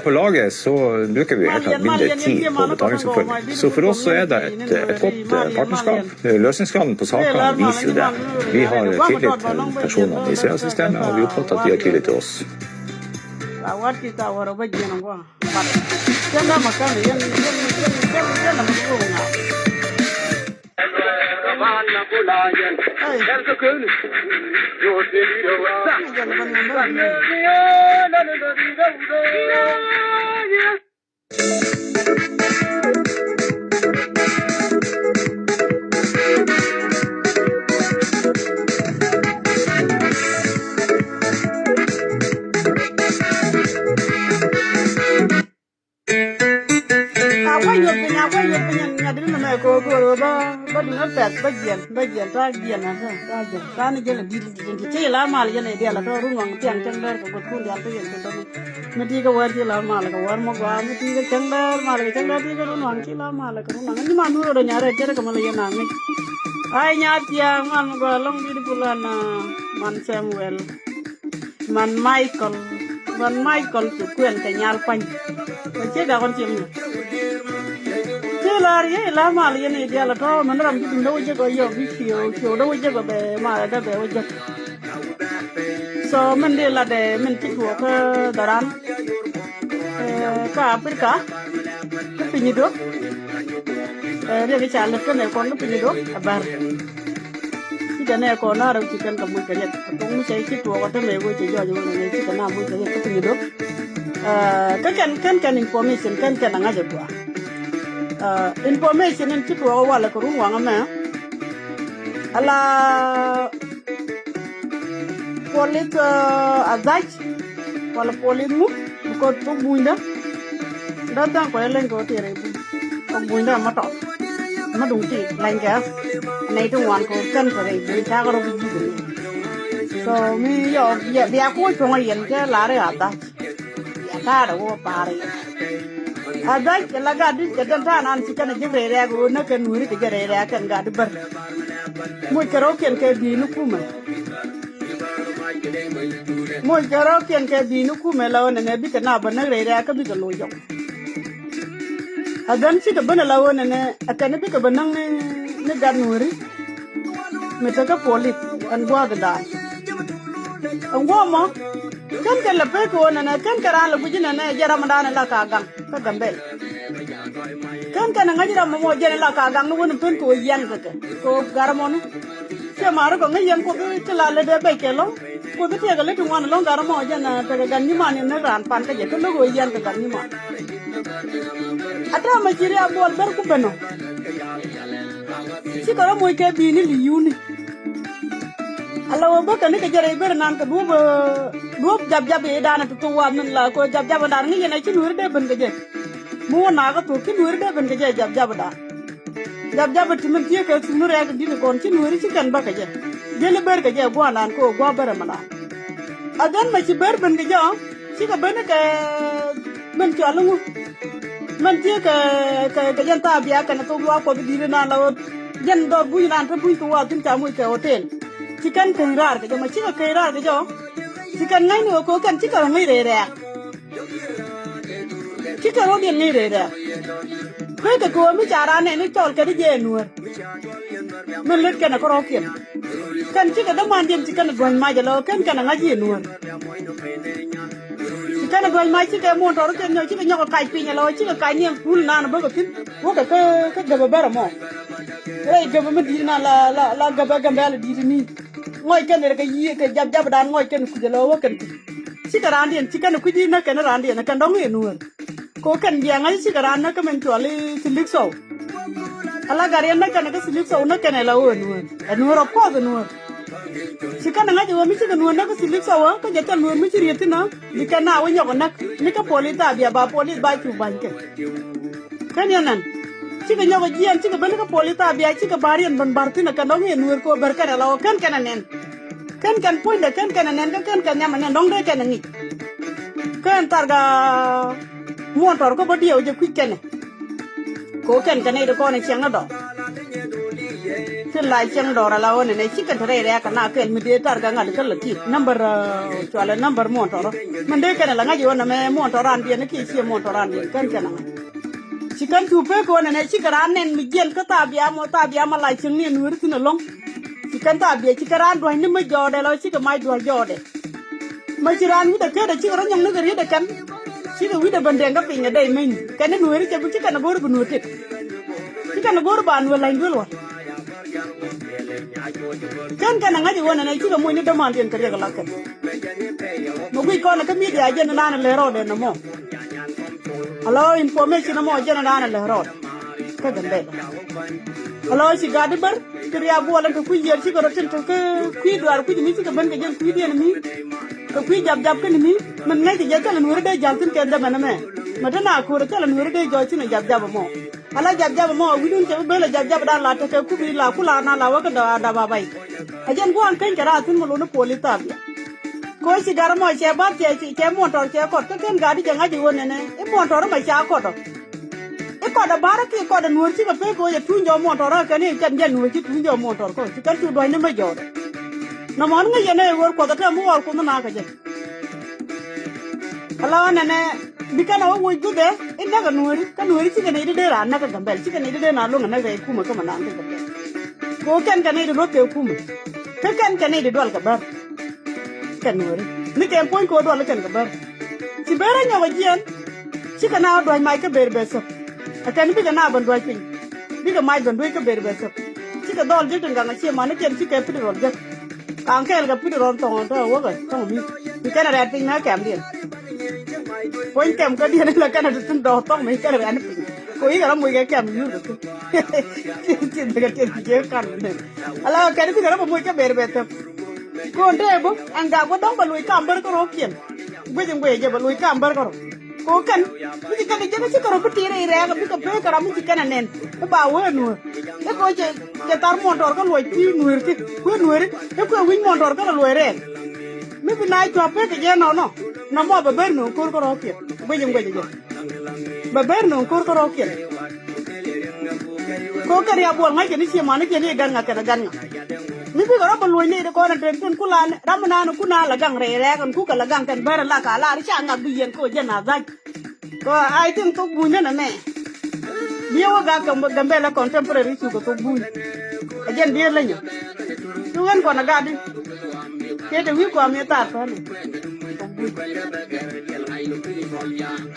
På laget så bruker vi helt klart mindre tid på betalingsoppfølging. Så for oss så det et godt partnerskap. Løsningsgraden på sakene viser jo det. Vi har tillit til personene i CA-systemet, og vi oppfatter at de har tillit til oss. Man Michael tu kuen ke nyal pan che ga kon chim che la ri la ma li ni dia la to man ram ji do je go yo bi chiu do je go be ma da be je so man de la de man ti ko ka daran ka Afrika ka pinyi do re ga cha la ka ne kon pinyi do abar kita ne ko na ram chikan ka mu ka ye ko mu sai ki to ta me go je jo jo ne ki ka na mu ka ye ka pinyi do kan information kan ngaja kwa information in kitu wala ko ruwa ngama ala polit azaj wala polit mu ko to bunda data ko len ko tere ko bunda mato madung ti langa nei to wan ko kan ko re bi ta ko bi so mi yo ya ko to yen ke la re ata ta da wo pare ada la ga di ke dan nan ci kana jibre re go na kan nuri ke jere re kan ga di bar mo kero ken ke bi nu kuma mo kero ken ke bi nu kuma la wona ne bi ka na ba na re re ka bi ka lo yo adan ci ka bana la wona ne akane bi ka banan ne ga nuri me ta ka polit an gwa da an gwa mo kan la pe ko na kan kara la bujina na jara mandana la ka gang ka gambe kan ngajira mo jere la ka gang no won pen ko yan ka ko garamon ke maro ko ngayen ko ke la le de be ke lo ko be te ga le tun wan lo garamo jana ta ga ni man ne ran pan ka je ko lo yan ka gan ni man ata ma jiri abol ber ku beno ci ko mo ke bi ni li yuni Allah wa baka ni ka jere ber nan ka duob jab e dana to wa min la ko jab dar ni ne ci nur de ben ga je mu na ga to ki nur de ben ga je jab da ti min tie ka ci nur ya ga di ko ci nur ci kan baka je le ber ga je gwa nan ko gwa ber mana adan ma ci ber ben ga je ci ka ben ka men ci alu men tie ka jan ta biya ka na to wa ko di na la jan do bu nan ta bu to wa tin ta mu ka hotel chicken kairar ke ma chicken kairar ke jo chicken ngai no ko kan chicken ngai re chicken ro bien ngai re kai ka ko mi chara ne ni chol ke je nuor men let ke na ko ro kien kan chicken da man dien chicken gwan ma je lo kan ngai je nuor chicken gwan ma chicken mo tor ke nyo chicken nyoko kai pinya lo chicken kai ni ful na na ba ko tin wo ka ga ba bara mo ei ga ba mi di na la ga ba ga ba di ni ngoy ken re ka yi ke jab dan ngoy ken ku jelo wa ken ci karan dien ci kan ku di na ken ran dien kan dong e nuor ko kan dia ngai ci karan na ka men choli silik so ala garian na kan ka silik so na ken la wo nuor ko de nuor ci kan ngai wo mi ci nuor na ka silik so ka je tan nuor mi ci rieti na di kan na wo nyoko nak ni ka polita bia ba polit ba ci ban ke kan yanan chika nyogo jian chika bani ka polita bia chika barian ban bartina ka dong nuor ko berkara law kan nen kan poinda kan nen kan nyama nen dong de kan ni kan targa motor ko bodio je kwikene ko kan ne de ko ne changa do tin lai chang do la wona ne chika tare re ka na ken mi de targa ngal kan lati number chwala number motor man de kan la ngaji wona me motor an de ne ki chi motor an kan chicken tupe ko ne chikaran nen mi gel ka tabia ma lai ching ni nur tin long chicken tabia chikaran do ni ma jode lo chika mai do jode ma chiran wi da ke da chikaran nyang ne gari da kan chika wi da bande ga pinga dai min kan nur ke bu chika na bor bu nur te chika na bor ban wala ngul wa kan ngaji wona ne chika mo ni da man den kare ga lakan mo wi ko na ka mi dia je na le ro de na mo hello information mo jena dana le rod ka gambe hello si gadi bar kriya bu wala ko yer ci ko rotin to ko ku do ar ku mi ci ko ban ga jen ku di ni ko ku jab ka ni man ngay ci jekal nur de jaltin ke da maname madana ko re kala nur de jo ci na jab mo ala jab mo widun ke be la jab da la ta ku bi la ku la na la wa ka da ba bai ajen ko an kan kara tin mo lo no polita ko si garamo che ba che motor che ko to ken gadi janga ji wonne ne e motor ma cha ko to e ko da bara ki ko da nur ci ko pe ko ya tunjo motor ka ni kan je nur ci tunjo motor ko ci kan tu do ne ma jo na mon nga yene wor ko da ta mu wor ko na ka je ala ne bikana wa wo gude inda ga nuori chicken ide de ra na ka gambel chicken ide de na lo na ga kuma kama na ante gambel ko kan kan ide rote kuma kan ide dwal ka bar kan nuori ni ken point ko dwal kan ka bar ci bere nya wajian chicken na do mai ka ber beso akan bi ga na ban do pin bi ga mai ban do ka ber beso chicken dol je tan ga chi ma ne ken chicken pi ro je kan kel ga pi ro ton to wo ga to mi bikana rat pin na kam dia point kem ka dia la kana tin do tong mai kana an ko yi gara muy ga kem yu do tin daga tin je kan ne ala ka ni gara muy ka ber bet ko ndebo anga go dong ba lui kam ber ko ro kien gwe je ba lui kam ber ko ko kan mi ka ni je ci ko ko tire re ga bi ko pe kara mi kana nen ba we nu e ko je tar mon dor ko lui ti nu ti ko nu re e ko win mon dor ko lui re mi bi na cho pe ke je no na mo ba ber no ko ro kien gwe je ba ber no ko ro kien ko ka ria bo ngai ke ni ci ma ni ke ni gan nga ka gan nga mi bi ko ba lui ni ko na den kun kula ram na no kuna la gang re kan ku ka la gang kan ber la ka la ri cha nga bi yen ko je na za ko ai tin to bu na me bi wa ga ka gambe la contemporary su ko to bu ajen bi la nyo tu ngan ko na ga di ke de wi ko me ta ta ni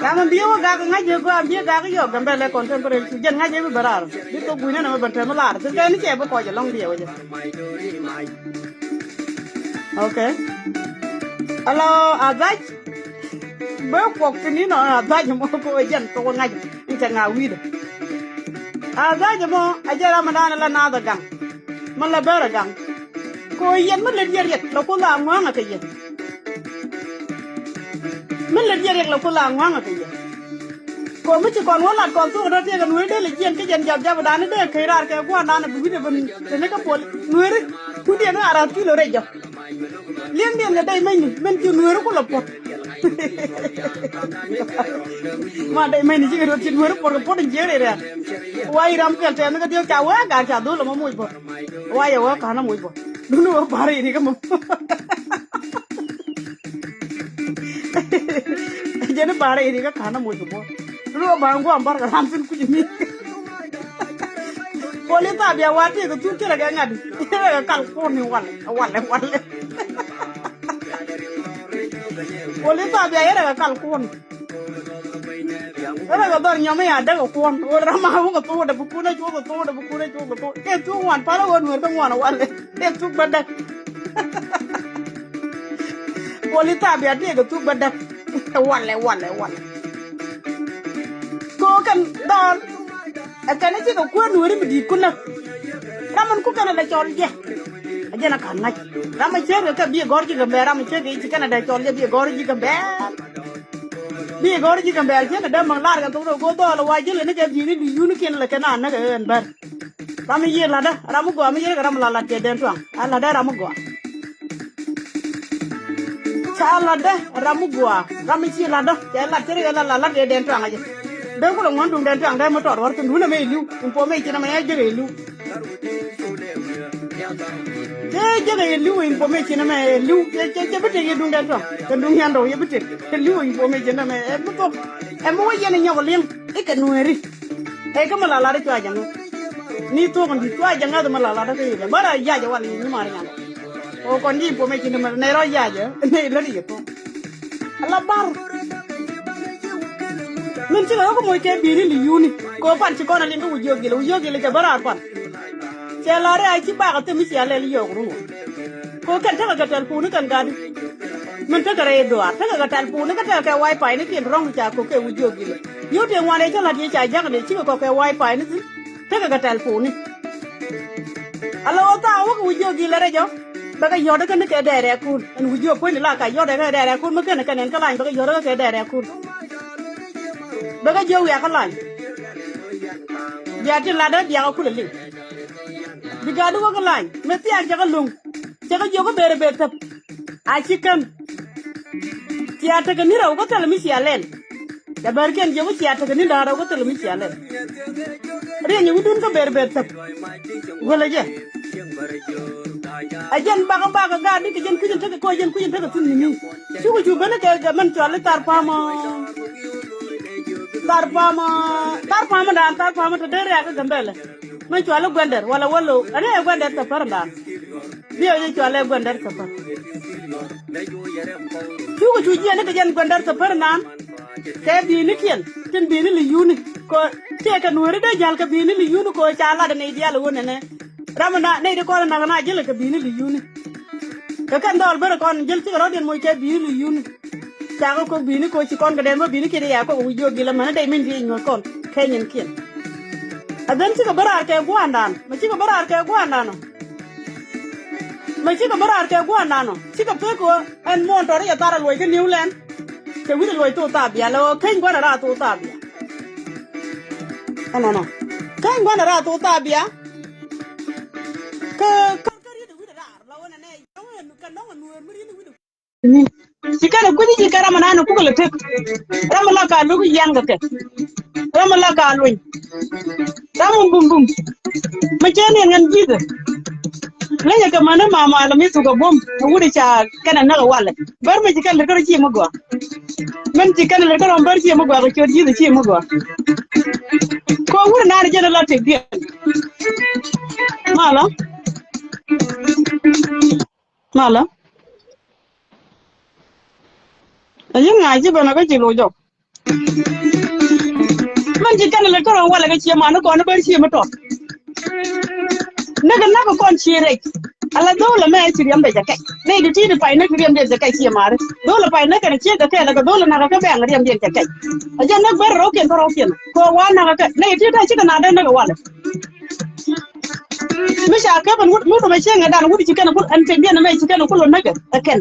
Kamu dia wa ga ngaje ko am dia ga yo gambe le contemporary su jen ngaje bi barar bi to bu na ban ta malar su ga ni ke ba ko je long dia wa je okay alo azaj ba ko ni no azaj mo ko jen to ngaje ni ta nga wi de azaj mo ajara manana la na da gang man la bara gang ko yen man le yer yet la ko la ngwa ka yen mình lên giang là cô làng hoang à kìa, còn mấy chị còn muốn là còn tôi ở đây cái núi đây là giang cái dân dập đá nó đây khai ra cái quan đá nó bị cái bên cái này cái bồn núi đấy, cứ đi nó à ra kilo đấy chứ, liên điền ở đây mình chưa núi nó có lập bột, mà đây mình chỉ cái đồ chuyện núi nó bột cái bột gì đấy đấy, quay ram cái trên nó cái tiêu cháo á cả cháo đó là mà mùi bột, quay ở cả nó mùi bột, đúng rồi bà này thì cái mồm jadi bare ini ka kana mo to lu ba ngo ambar ka hamsin ku jimi polita bia wati ko tu kira ga ngadi ka kal ko ni wale polita bia era ka kal ko ni era ga dor nyame ya daga ko ora ma ko to da buku na to e tu wan pala won wer wan wale e tu badak polita bia de ga tu badak wale ko kan don akane ci ko nuori mi di kunna raman ku kana da chol je ajena kan ngai rama che ka bi gorji ga mera mi che ci kana da chol je bi gorji ga che da mang lar ga to go do la wa je le ne ga bi ni yunu ken la kana na ga en bar rama ye la da ramu go mi ye ga ram la te den tuang ala da ramu go chala da ramu gua rami chi la da ya la tere la de den tang aja de ko ngon dum den tang da mo tor war tin huna me liu impo me chi na me je liu je liu impo me chi na me liu je bete ye dum den tang kan dum yan do ye bete liu impo me chi na me e to e mo ye ne nyago lim e ka nueri e ka mala la de twa jang ni to kon di twa jang da mala la da ke bara ya ja wal ni mar nyang o con đi po me chi ma ne ro ya je ne lo di to ala bar min chi ko mo ke bi ni yuni ko pan chi ko na lingu ujo gi le ke bara pan che la re ai chi ba ka te mi chi ale li yo ru ko kan ta ka tel pu ni kan ga di min ta ka re do ta ka tel pu ni ka ta ka wifi ni kin rong cha ko ke ujo gi le yo te wa ne cha la di cha ja ne chi ko ke wifi ni ta ka tel pu ni ala o ta wo ujo gi le re jo baga yoda kan ke dere kun en wujo ko ni la ka yoda ka dere kun ma kan en ka lan baga yoda ka dere kun baga jo ya ka lan ya ti la da ya ko le biga du ko lan me ti an ja ka lung ja ka jo ko bere be tap a chi kan ti ata ka ni raw ko tal mi si alen da bar ken jo ko ti ata ka ni da raw ko tal mi si alen re ni wudun ko bere be tap wala je ajen baga ga di jen kujin ta ko jen kujin ta tun ni su ko ju bana ke man to ala tar pa ma tar pama to dere aga gambele ma chwala gwender wala wallo ane gwender ta paranda biyo ye chwala gwender ta par chugo chuji ane gajan gwender ta parna ke bi ni kien tin bi ni li yuni ko te ka nuore de jal ka bi ni li yuni ko chala de ne diala wona ne ramana ne de ko na jele ka bi ni li yuni ka kan dol ber kon jel ti ro den moy ke bi ni li yuni chago ko bi ni ko ci kon ga den mo bi ni ke ya ko wujo gila mana de min di ngol kon kenyen kien adan ci ka barar ke guandan ma ci ka barar ke guandano ma ci ka barar ke guandano ci ka pe ko en montor ya tara loy ke new land ke wi loy to tabia lo ken gwana ra to tabia ana no ken gwana ra to tabia ke ri de wi ra la wona ne kan no nuer mi ni wi sikana kuni jikara manano kugala tek ramala ka lugu yanga ke ramala ka luñ ramum bum bum ma jene ngan jida lanya ka mana mama la mi suga bom wuri cha kana na wala bar ma jikala le karo ci magwa men jikala le karo bar ci magwa ko jodi jida ci magwa ko wuri na jena la tek bi mala ayin ngaji bana ka jilo jo man ji kan le ko wala ka ci ma no ko na bar ci ma to naga kon ci rek ala dole me ci yam da jakai ne di ti pai na riyam da jakai ci ma re dole pai na ka ci da kai la dole na ka ba riyam da jakai ajan na bar ro ken ko wa na ka ne ti ta ci na da na wala misha ka ban mutu mai shen da wudu ci kana kul an tambiya na mai ci kana kul naga akan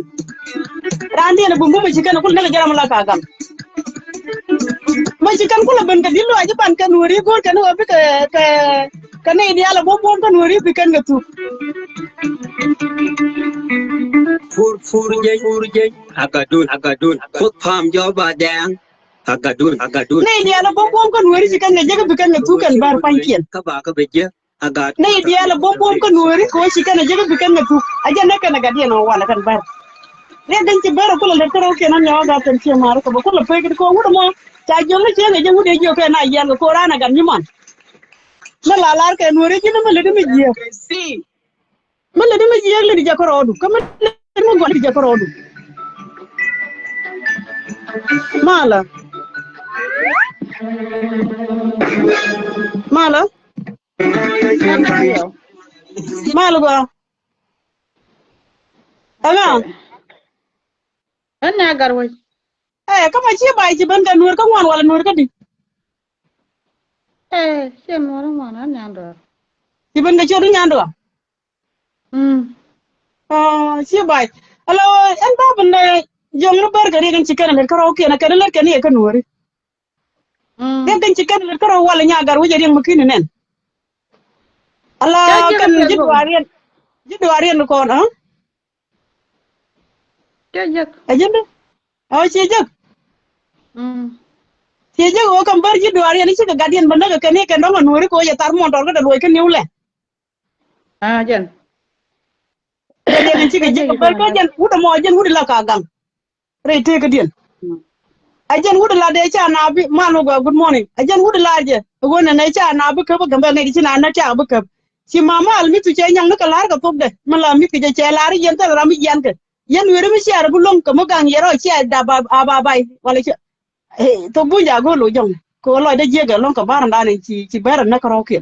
randi na bumbu mai ci kana kul naga jaram la ka gam mai ci kan kul ban ka dillo aji ban kan wuri gol kan wa bi ka ne dia la bom kan wuri bi kan ga tu fur je agadun put pam jo ba dang agadun ne dia la bom kan wuri ci kan ga jaga bi kan ga tu kan bar pankien ka ba ka be je agat ne dia la bom kan wuri ko ci kan jaga bi kan ga tu aja na kan ga dia no wala kan bar ne dan ci bar kula le taro kenan ne wa ga tan ci mar ko kula pe ko wudu mo ta jolle ci ne je wude jo ke na yel ko rana gan nyman na la lar ke wuri ci na le demi je man le demi je le di jakorodu ko man mo gon di jakorodu mala go ala Anya garwai. kama ci bai ci ban ga nur ka wan wala nur ka di Siya mo rin mo na nyando. ci ban ga ci du nyando ci bai alo en ba ban jong no bar ga gan ci kana le karaoke na kana le kana ya kan nur gan ci kana le karaoke wala nya gar wuje ring makini nen ala kan jidu arian ko na Jajak. ajende cejek o kan bar jidu arian ci ga gadian banda ga kane kan no nur ko ya tar mon dor ga do kan niule Jan. Jadi ci ga jek bar ko jan wuda mo jan wuda la ka gang re te ga dien ajan wuda la de cha na bi malu ga good morning ajan wuda la je wona ne cha na bi ka ba gamba ne ci na cha ba ka ci mama al mi tu che nyang na ka lar ka top de mala mi ke che lar yen ta ram yen ke yen were mi share bu long ka mo gang yero che da ba bai wala che to bu ja go lo jong ko lo de je ga long ka baran da ne ci bar na ka ro ke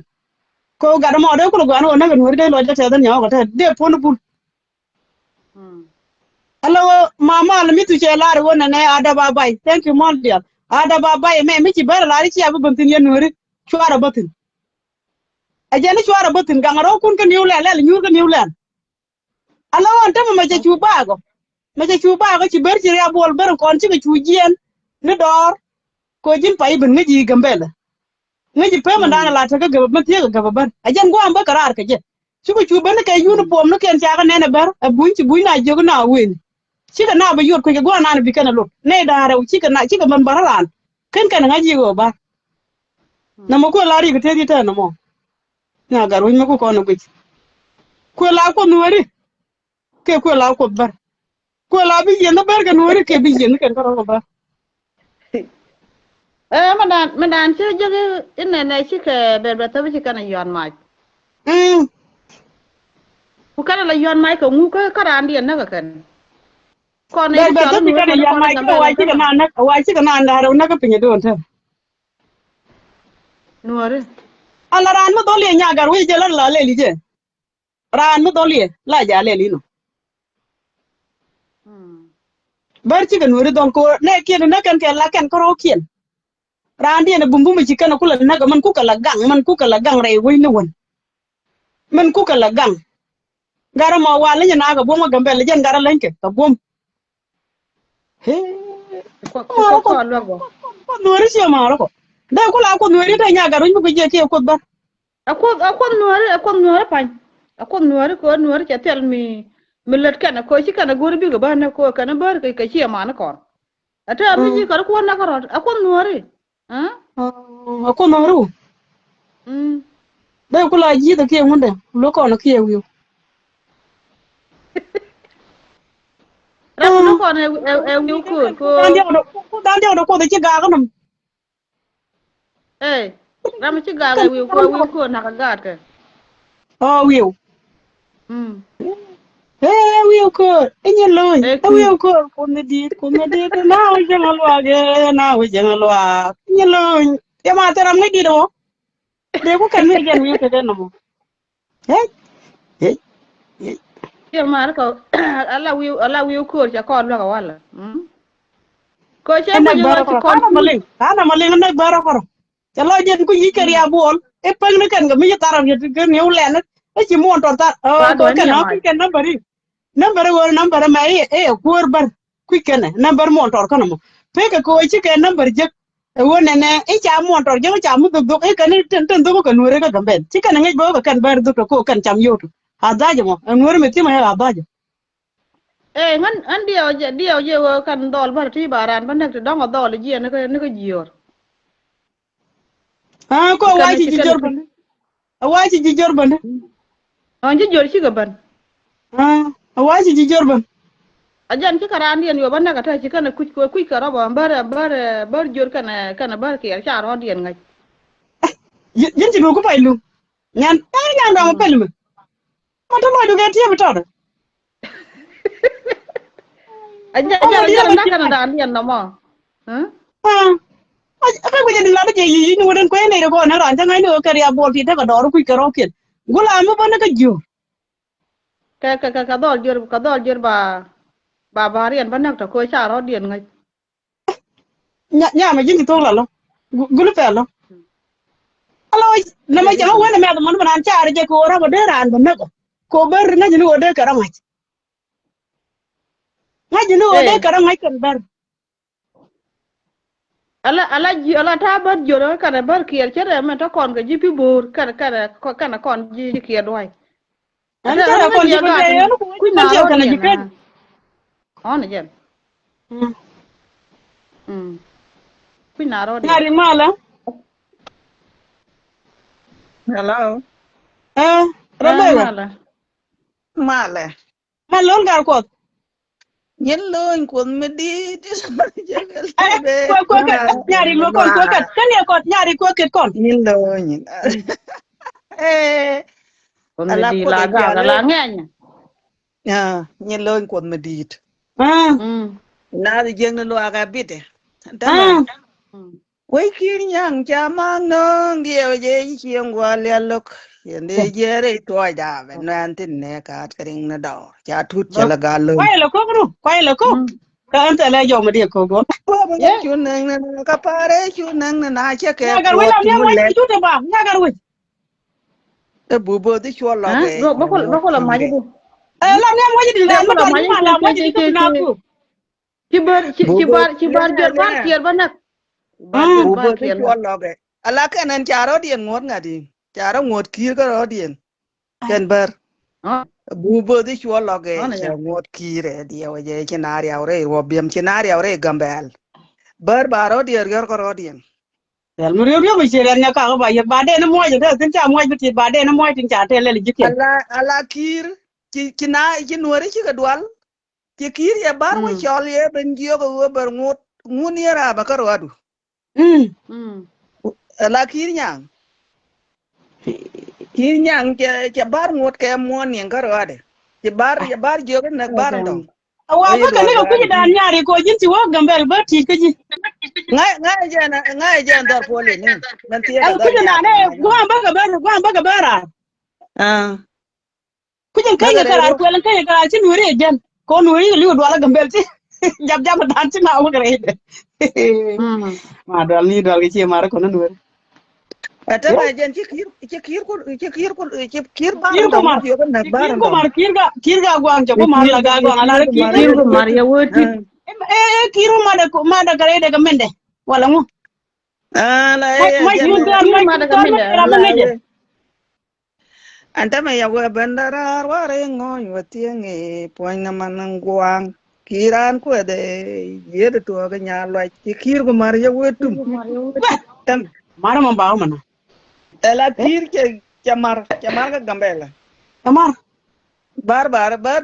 ko ga da mo de ko ga no na ga were de lo de ta da nyaw ga ta de pon bu hello mama al mi tu che lar wona ne ada ba bai thank you mon dia ada ba bai me mi ci bar lar ci abu bantin yen were chwara batin ajani chwara batin ga ngaro kun ka niu le nyur ka niu le ala on tama ma chu bago ci ber ci ya bol ber kon ci chu jien ni dor ko jin pai bin ngi gambela ngi pe ma dana la ta ga gaba ma tiya gaba ban ajan go am ba karar ka je chu ban ka yunu pom no ken ja ga ne ber buin ci buin na jogo na wen ci ka na ba yot ko go na bi kana lo ne da ra ci ka man baralan ken kan ngaji go ba na mo ko lari ka te ta na mo na garu ma ko no bi ko la ko nuori ke ko la ko bar ko la bi yen bar ga nuori ke bi yen kan ko bar Mà đàn chứ chứ cái này chứ cái bề tới với cái này giòn mày. Cái này là giòn mày cũng cái đàn điện nó cái. Còn này Bel cho to nó nuôi cái con ya con mai cái ko bè wai chi kana na wai chi kana na ro na ka pinya don ta. nuôi đấy. Ala ran mo doli nya gar wi je la le li je. Ran mo doli la ja le li no. Bar chi kan wuri don ko ne kien na kan ke la kan ko ro kien. Ran dia na bumbu mi chi kana kula na ga man ku kala gang re wi ni won. Man ku kala gang. Gara ma wala nya na ga boma gambe le jen gara lenke ka bom. He. Chứ Ma có ro ko con luôn rồi. ko nuri chi ma ro ko. Da kula ko nuri ta nya gar wi ko je ke ko ba. Aku nuôi pan. Aku nuôi ko nuôi cái tel mi lật cái này coi chứ cái này guri bi cái bên này coi cái này bơ cái chi mà nó còn. Ate ami ji kar ko na karot. Aku nuôi. Hả? Ko noru. Da kula ji da ke mun da lo ko na ke wi. Ra nó còn yêu cô. Dan dia ko da ci ga ganum Ê, ra mà chứ gà cái yêu cô na cái gạt cái. wiu Ừ. wiu ko enye loy Ê quỳ. wiu ko me di na o jang alwa ge na o jang alwa enye loy ya ma taram ngi di do de ko kan me gen wiu ke den mo he he Yêu mà nó có ala yêu cô cho con lo cái wala. Ừ. Cô chế enak bây giờ bara chỉ ko con. kana maling enak bara ko ya lo den ko yi kari abol e peng ne kan ga mi taram ye ke ne ulen e ci mon ton ta Ba ko đuổi kan nhà no mày. ki kan na bari number one number mai kuor bar kwikene number motor kono mo peke ko chi ke number je wona ne e cha motor je cha mu duk e kan ten duk ko nure ka gambe chi kan ngai bo kan bar duk ko kan cham yoto adaje mo nure me tima ya adaje Ê, ngân điều je kan dol bar ti baran ban nak dong dol je nó cái jior. ha ko Kan wai ci chi kan jor bande wai chi jor bande on je jor ci ga ban. ha wai chi jor bande Ajan ci karan dien yo ban nak ta ci kan ku ka roba bar jor kan bar ki cha ro dien ngai. yin chi ko pailu nyan nyan do mo pelme mo to mo du ke tie bitado Ajan nak kan dan dien no mo. Hả? ha apa ko jadi lada je yi ni woden ko ene ko na ran tanga no kari abol ti ta ka dor ku ka rokin gula mo bana ka jo Ka dol jor ba barian ban nak ta ko cha ro dien ngai. nya ma jingi to la lo gulu pe lo alo na ma jama wena me da man ban cha je ko ra bo de ran ban na ko ber na jini wode ka ra ma jini wode Ê, ka ra ngai kan ber ala ta bar jor kan bar ki chere ma ta kon ga ji pi bur kan kon ji ki doi. an Ata cha ana ra ga kon ji dia ko ga be tin an ko ku ji kan na cha ro kan dia ji na. ke On jen. Ku na ro dia. ngari mala Hello, rabe wa Mala. Male. ma lol gar ko Yin loin kun mi di jagal ko ka nyari lo kon ko ka kan ya ko nyari ko ke kon Yin loin. Eh, Kon me ala di ko la de ga ga jale. la ngenya. Yin loin kun mi di. ah Na di jeng lo aga bite. Tano. ah Wai kir nyang chama nong dio je chieng wa le lok. Yende jere to ja be nan tin ne ka kring na do. Ja tut chala ga loin. kwai lo ko ka an ta la yo ma de ko go Wa ba Yeah. chu nang na ka pare chu nang na che ke nya gar wi pot lam chu ne mo le. ji tu te ba nya gar wi E bubo di chwa Hả? loge Rồi ngot bako la ma kire. đi. lam ne mo ji di Rồi ran bako mo la to ma ji đi ma la mo ji di ka na ku Bubo ci bar le jor le. bar kier banak. Bar jor Bubo bar di kier chwa nak. loge. Ala ken en charo dien ngot ngadi. Charo ngot kir ka ro dien. Ken ber. Hả? Bubo di chwa loge Nó này che nhá. ngot kire dia waje chenari awre ro biem chenari awre gambel. Ber baro dier yor ko ro dien. el mo yo mi se ran nya ka ba ye ba de na mo ji de tin cha mo ji ti ba de na mo tin cha te le ji ke Ala kir china chinwari chikadwal. Che kir ya bar wo chol ye ben gio ko ber ngot. Ngun yera ba ka ro adu. la kir nyang ke bar ngot ke mon yen karo ade ke bar jo na bar ndong Wa oye ba ka do ne ka do kuji ade da nyari ko jin ti wa gambel ba ti ka ji. ngai jan dar pole ne man tiya ga Al dar kuji na nya ne ga ma jan gwa ba ka bara. ah Kujin ba kai ga ka re karar ro ko lan kai ka ci nuri jen. Ko nuri li wa la gambel ti. Jab jab dan ci na wa gare. Ma dal ni dal ke ci mara ko na nuri. ata ma jan kir bar Kir ko ndong mar. jo na bar ndong Kir ga gwang ja ko mar la ga gwang ala kir. Kir ko Maria woti. Kir ma da gare daga mende. Wala mu. ah la Mai jan yun tan Kir mai ma yun daga tan mende. mai ra la ngeje. anta me ya we bandara ware ngoy watienge poina manangwang kiran ko de yede to ga nya lo kir ko mar ya wetum Maria Ba. woti. tam Mara man ba mana. ela kir ke chamar ga gambela Amar.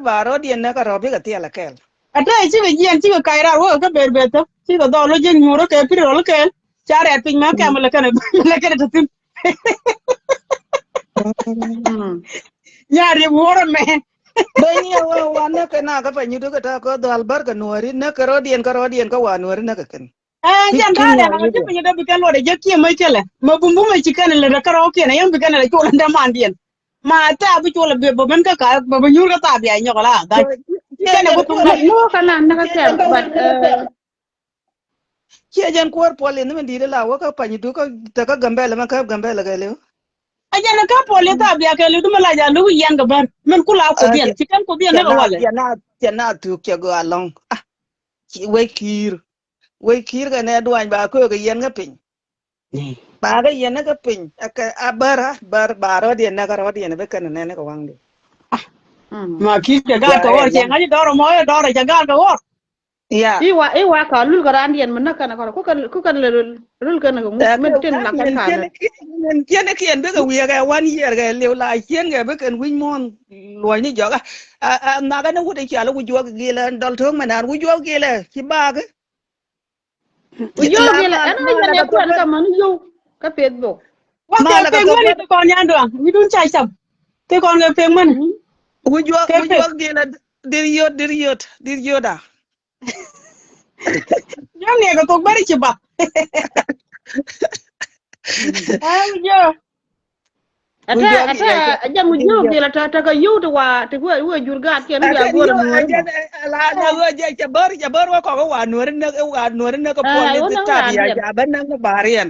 bar odi ne ka robi ga tiela kel Ata ci be jien ci be kayra wo ka berbeto. Ci ko do lo jen muro ke piro lo ke. Chare pin ma ka mala kana mala kana tin. Nyari woro me. ben ya wa ne ka na ka pa nyu ka ta ko dal bar ka nuori ne ka rodien ka wa nuori ne ka ken Jan kin da wa na yu ci pin da bi kan lo de je mai tele. Ma bumbu mai ci kan le da karo ke na yan bi kan le ko da man dien. Ma ta bi ko le be bo ben ka ba ba nyur ka ta bi ay nyola da. Ci kan ko tum No kana naka kel but che jan ko pole ne ndi la wa ka pa nyu ka ta ka gambela ma ka gambela ga le ajana ka pole ta bi ka le dum la ja lu yan ga bar men kula ko bien ci kan ko bien ne ga wale. yana tu ke go along ah we kir ga ne duan ba ko ga yen ga pin ba ga yen ga pin aka abara bar ro de na ga ro de ne be kan ne ga wang de Ma ki ga ga ka ware wor ci lang ngani doro mo e doro ja ga ka wor. ya iwa ka lul garandi en manaka na ko kan le lul kan ko men ten la kan ka le. ken ken be ga wi ga 1 year ga le la ken ga be kan win mon lo ni jo ga na ga na wu de cha lu jo ga ge la dol thong ma na wu jo ge la ki ba ga Yo la gele ana ya ne ko an ka man yo ka pet bo. Wa ma ke la pe ga to ngani ko nyan do ni dun chai sab. Ke ko nge pe man. Ke pe. wujuwak dina dir yoda Yo ne ga to bari ci ba. Ay yo. wujuwak Ata jam dir yo yod gele ta ka yo to wa te wo jurgat ken ga akan gor yo nuor ba. ajan la na go je jabar wa ko wa nuor ne ko poli Wona tabi ya randien. jaban na ko barian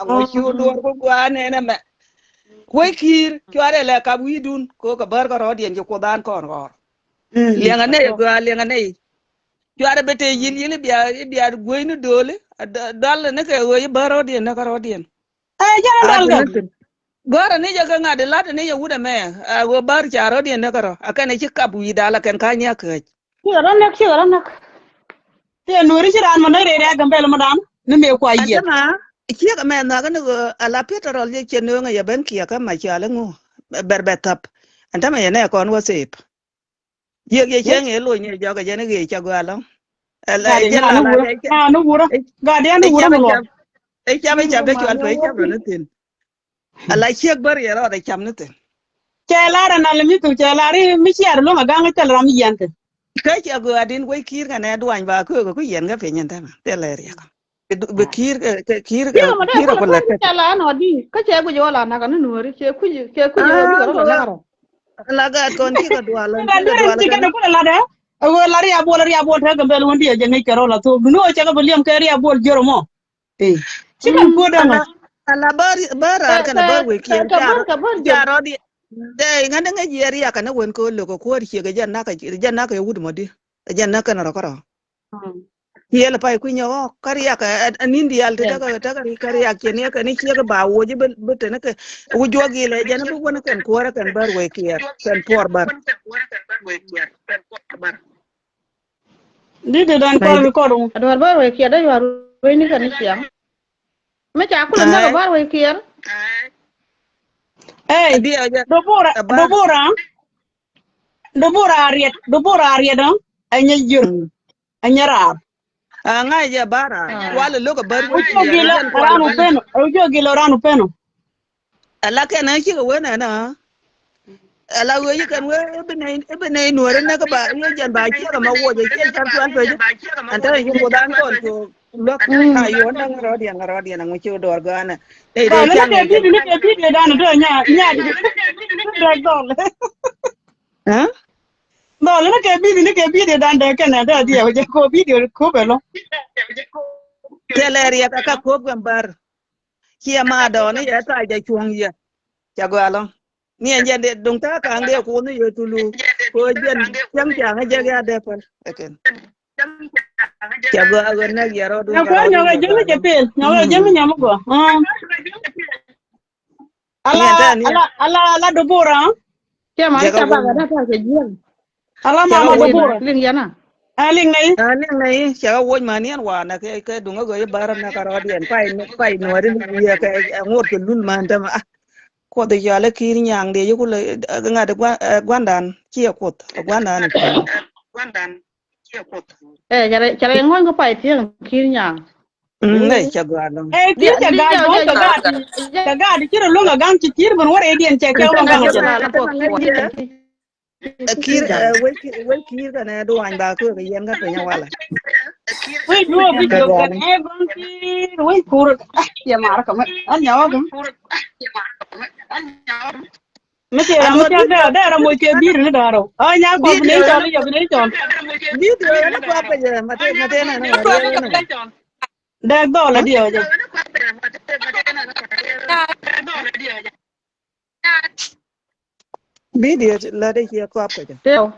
ngo chu duor ko gwa ne na me we kir kware le ka widun ko ka bar ko rodien ko dan ko lenga ne go lenga ne kware bete yin biya goynu dole dal ne ke go bar rodien na ka rodien Ay jara dal ga. gora ni jaga ngade lata ni yahuda me go bar charo di ne karo akane chi kabu idala kan kanya ka Ki ran nak. Te nuri ci ran man re re ga mbel ma dan. Ne me ko ayet. antama chi ka me na ga no ala petrol ye chen no ya ben kia ka ma chala ngo berbetap antama ye ne kon wasep ye chen e lo ni jaga je ne ge cha go ala ala Ga de je na la nu la wura. Na nu wura. Ga de nu e wura cha mo be lo. cha e cha be cha be chwal pe cha ro ne tin ala chi bar ye ro de cham ne tin Ke la ra na le mi tu ke la ri mi ci ar lo ga ga tel ram yente. ka cha go adin we kir ka ne duan ba ko yen ga pe nyen ta ma te le ya be Yo ma de kir ko la ko ko la ta la no di ka che ku jo la na ka nuor ke ku jo bi ko la na ka. lagat kon ki ka dwalan Da ki ka de dwala ci kan ga ko la da. Wo la ri abol ta ga mbel won di je ngi kero la to no ci ga liam ke ri abol joro mo. Ci kan ko da ala nga. ala barar kana bar we ki en charo Ka bar jo. charo di de ngana nga yeri ya kana wen ko lo ko ko ri ga janna ka yud modi janna kana ro karo yel pai ku nyo kari ya ka anindi yal te ta ka kari ya ke ne ka ni ki ga ba wo je be te ne ka wu jogi le janna bu wona kan ko ra kan bar we ki kan por bar Di de dan ko ru. Adwar bar we kia da war we ni kan siang. Me cha ku na ka ai bar we kia. Ey, dia ja bar dobora ariet dong, anya jur, anya rab. Ngai ya bara. Wala loka bar. Ojo gilo ranu peno. Ojo gilo ranu peno. Ala ke na chi we na. Ala we kan we bene nuore na ka ba ye jan ba chi ka ma wo je chi chan tuan pe. Anta yin ko dan kon ko lok ka yo na ngaro dia na ngi dor ga na. Ba le ke bi de dan do nya di. Drag dol. Ha? No, le ke bi de dan de ken da dia je ko video ko belo. Teleria ka ko gambar. Kia ma do ni ya ta ja chuang ya. Cha ga lo. Ni en de dong ta ka nge ko ni yo tulu. Ko jen chang chang ja ga de par. Eken. Cha ga na ya ro du. Na ko nya ga jemi je pel. Nya ga jemi nya mo go. Ala do bora. Kia ma cha ba ga da ta ke jien. Ala ma do bora. Ling yana. Aling nei. Aling nei cha wo ma ni an wa na ke dunga go bar na ka ro dien pai no ri ni ya ka ngot ke lun man ta ma ko de ya le ki nyang de yu le nga de gwandan chi ko gwandan Chara ngon ko pai tiang kir nyang. Nei cha ga lo. Ti cha ga di kira lo ga gang chi kir bon wore dien che ke lo gang cha. Kir we kir ka na do an ba ko ga yen ga pe nya wala. We do video kan gang kir we pur ya mar ka an nyawa gum. Mete da mo ke bir ni daro. Nya ko ne chon ya ne chon. Video na ko pa je mate na na. Dag do la dio je. Video la de hier ko pa je. Teo.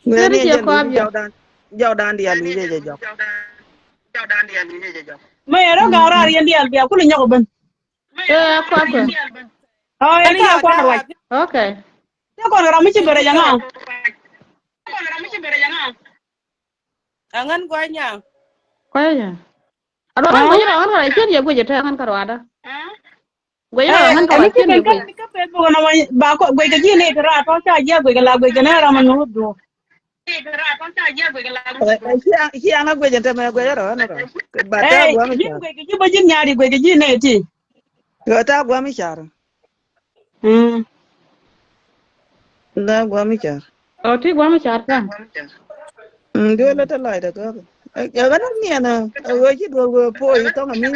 Người đi chơi qua giao đan đi ăn gì vậy? Mày ở đó gara riêng đi ăn bia, cũng là nhau bên. Qua cơ. Em đi qua rồi. Ok. Thế còn làm mấy chuyện bere jangan. Angan qua nhà. Qua nhà. Aduh, kan gue jangan kalau ikan ya gue jadi jangan kalau ada. Gue jangan kalau ikan ya gue. Bukan nama bako gue kerja ni kerja apa saja gue kalau gue kena ramai nurut tu. Siang gue jangan main gue ya roh. Baca gue macam. Gue kerja baju nyari gue kerja ni ti. Gue tahu gue macam. Dah gue macam. Oh, ti gue macam kan. Dia letak lain dah ke. Ya kan ni ana. Gue sih gue poi itu kami.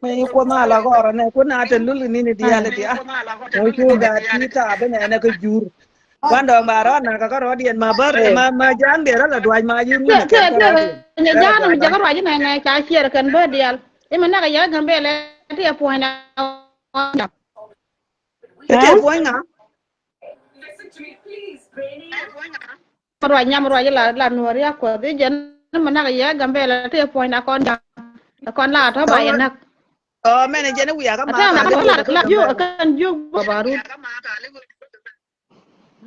Mai ko na la ko ra ne ko na ta lulu ni ni dia le dia. Oi ko ga ti ta be ne na ke jur. Quan dong bà đó là có rõ điện mà bớt mà dán để đó là đoài mà như thế nhận ra là mình chỉ có đoài như này trái chia là cần bớt điện nhưng mà nó cái giá gần bên là thì phụ hành nào cái phụ hành nào mà đoài nhầm đoài là nửa riêng của cái dân mà nó cái giá gần bên là thì phụ hành nào con là tháo bài nè mẹ này dân nó quỷ à các mà thế là vô cần vô bà luôn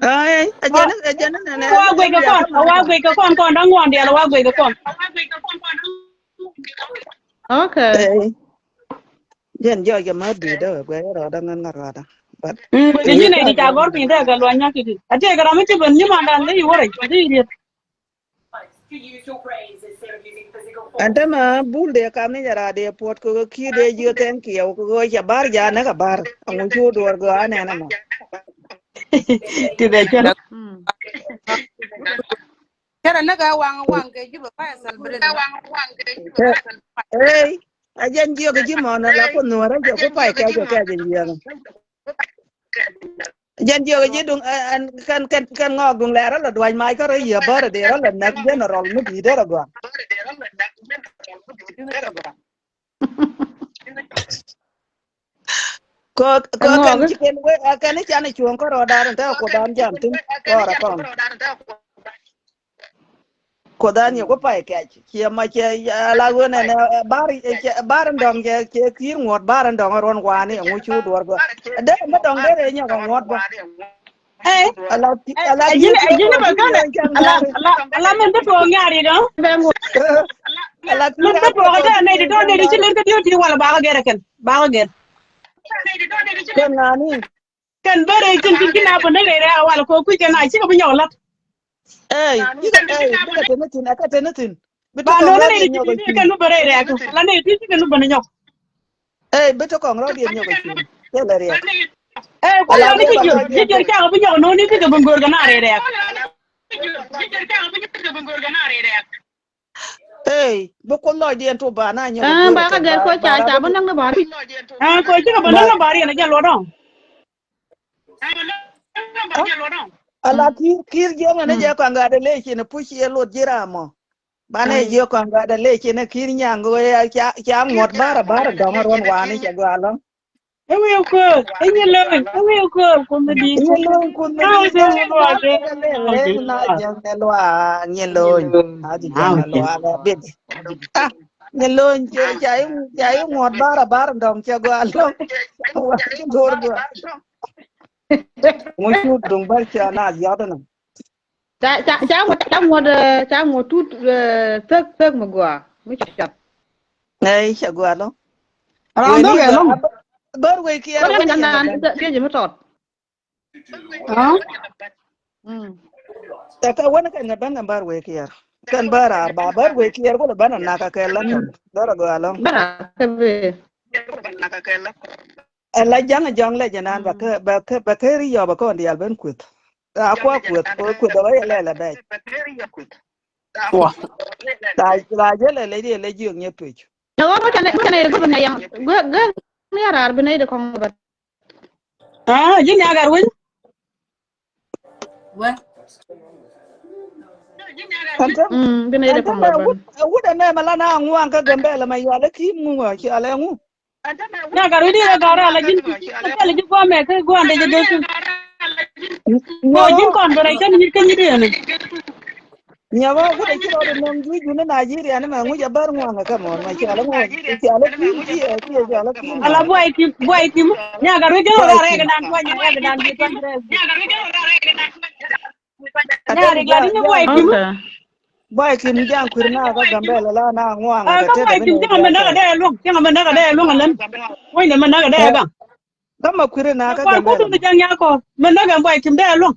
ơi dân nó này qua quay cái con đang ngoan đi là qua quay cái con ok dân do cái mất đi đó quay rồi đang ngăn ngắt đó cái gì này đi chả gót mình thế cái loài nhá cái gì à thế cái làm cái bên như mà đang lấy vô đấy cái gì đi anh ta mà bul de kam ni jara de pot ko ki de je ten ki ko ja bar ja na ka bar ang chu dor go ane na ma thì để cho Kera na ga wang ke jiba pa salbre. Ê, a jen ji ko ji mo na la ko no ra jo ko pai ka jo ka jen ji na jen ji ko ji dung kan ngok dung la ra la dwai mai ko ra ya bar de ra la na general mu di de ra go ko kan ci ken we kan ci ana chuon ko ro da ta ko dan jam tin ko ra kon ko dan yo ko pai ka ci ma ci la go na bar ndong ke kir ngot bar ndong ron wa ni ngu chu dor go de ma dong de nya ko ngot ba ala ajini ba kana ala men to ngari do ala men to ko da ne do ne ci len ko di wala ba ga gere ken ba ga gere kan ngani kan bare kin na ba ne re wala ko ku ken ai ci ko nyaw lat ê chứ cái ê bữa cái tên nó tin bữa ba con no na lo ne điện ti nhau cái ti ka chuyện nu bare re ko la ne ti ka nu bane nyok ê bữa con lo điện nhau cái chuyện cái là riak ko ala la ne go ke ba jor ko je dia jor ka bu nyok no ni ti ka bangor ga na re re ê bữa con lo điện to ba na nhau à go bà cái cái ghé coi ba chả ra chả ba vẫn đang nó bà ko ti ka bana ba na bari na ja lo dong ala kir je na ừ je ko ga de le chi na pushi e lo jira mo ba na je ko ga de le chi na kir nyango ya cha ngot bara ga maron wa ni cha ga lo e wi ko e ni le e wi ko me di ye lo kun me na di de ja ni lo ja de ga le le na je ne lo nye lo a di ja ne lo ga be ah nye lo cha yu ngot bara dom cha ga lo wa chi dor do mo chu dong bar cha na ya da na chả một chút thức thức mà gòa mới chặt chặt nei cha ga lo ran we do ni ga ba lo bar we ki có era đang woni đang yenga đang ben cái gì mới trọt ha ừ ta ka woni kan ben bar we ki era kan bar arba bar we ki era ko ban na ka ka la ừ ton dara ga lo bắt à cái về la jang jang le janan ừ ba ka ri yo ba ko ndi al ben kut akwa kut ko da wa le la ba wa da je le le ji nye pe nó có cái này có bên này gỡ gỡ nghe ra bên này được không vậy je nya gar wen bên này được anta không ma vậy bên wuda ne mala na ngwan ka gambe la ma yo la ki mu wa ki ala ngu nya gar wi ga gara la jin ti ka la ji ko me ka go ande je de no nyawo jin kon bare kan ni de ne nyawo wuda ki ro non ju ju na Nigeria ne ma ngu ja bar ngwan ka mo ma ki ala ngu ki ala ki ala ki ala ngwan boy tim nya gar wi ga boy ga re ki ga dan ko nya ga dan bi ton re nya ata re mi ga din boy tim ok boy ki mi jan kurna ka gambe la na ngwan ka ka te da boy tim bene tinga ja men to na ga de lu tinga men na ga de lu ngalen boy ne men na ga de ga kama kurna na ka kwal ko gambe la tu de nya ko men na ga boy tim de lu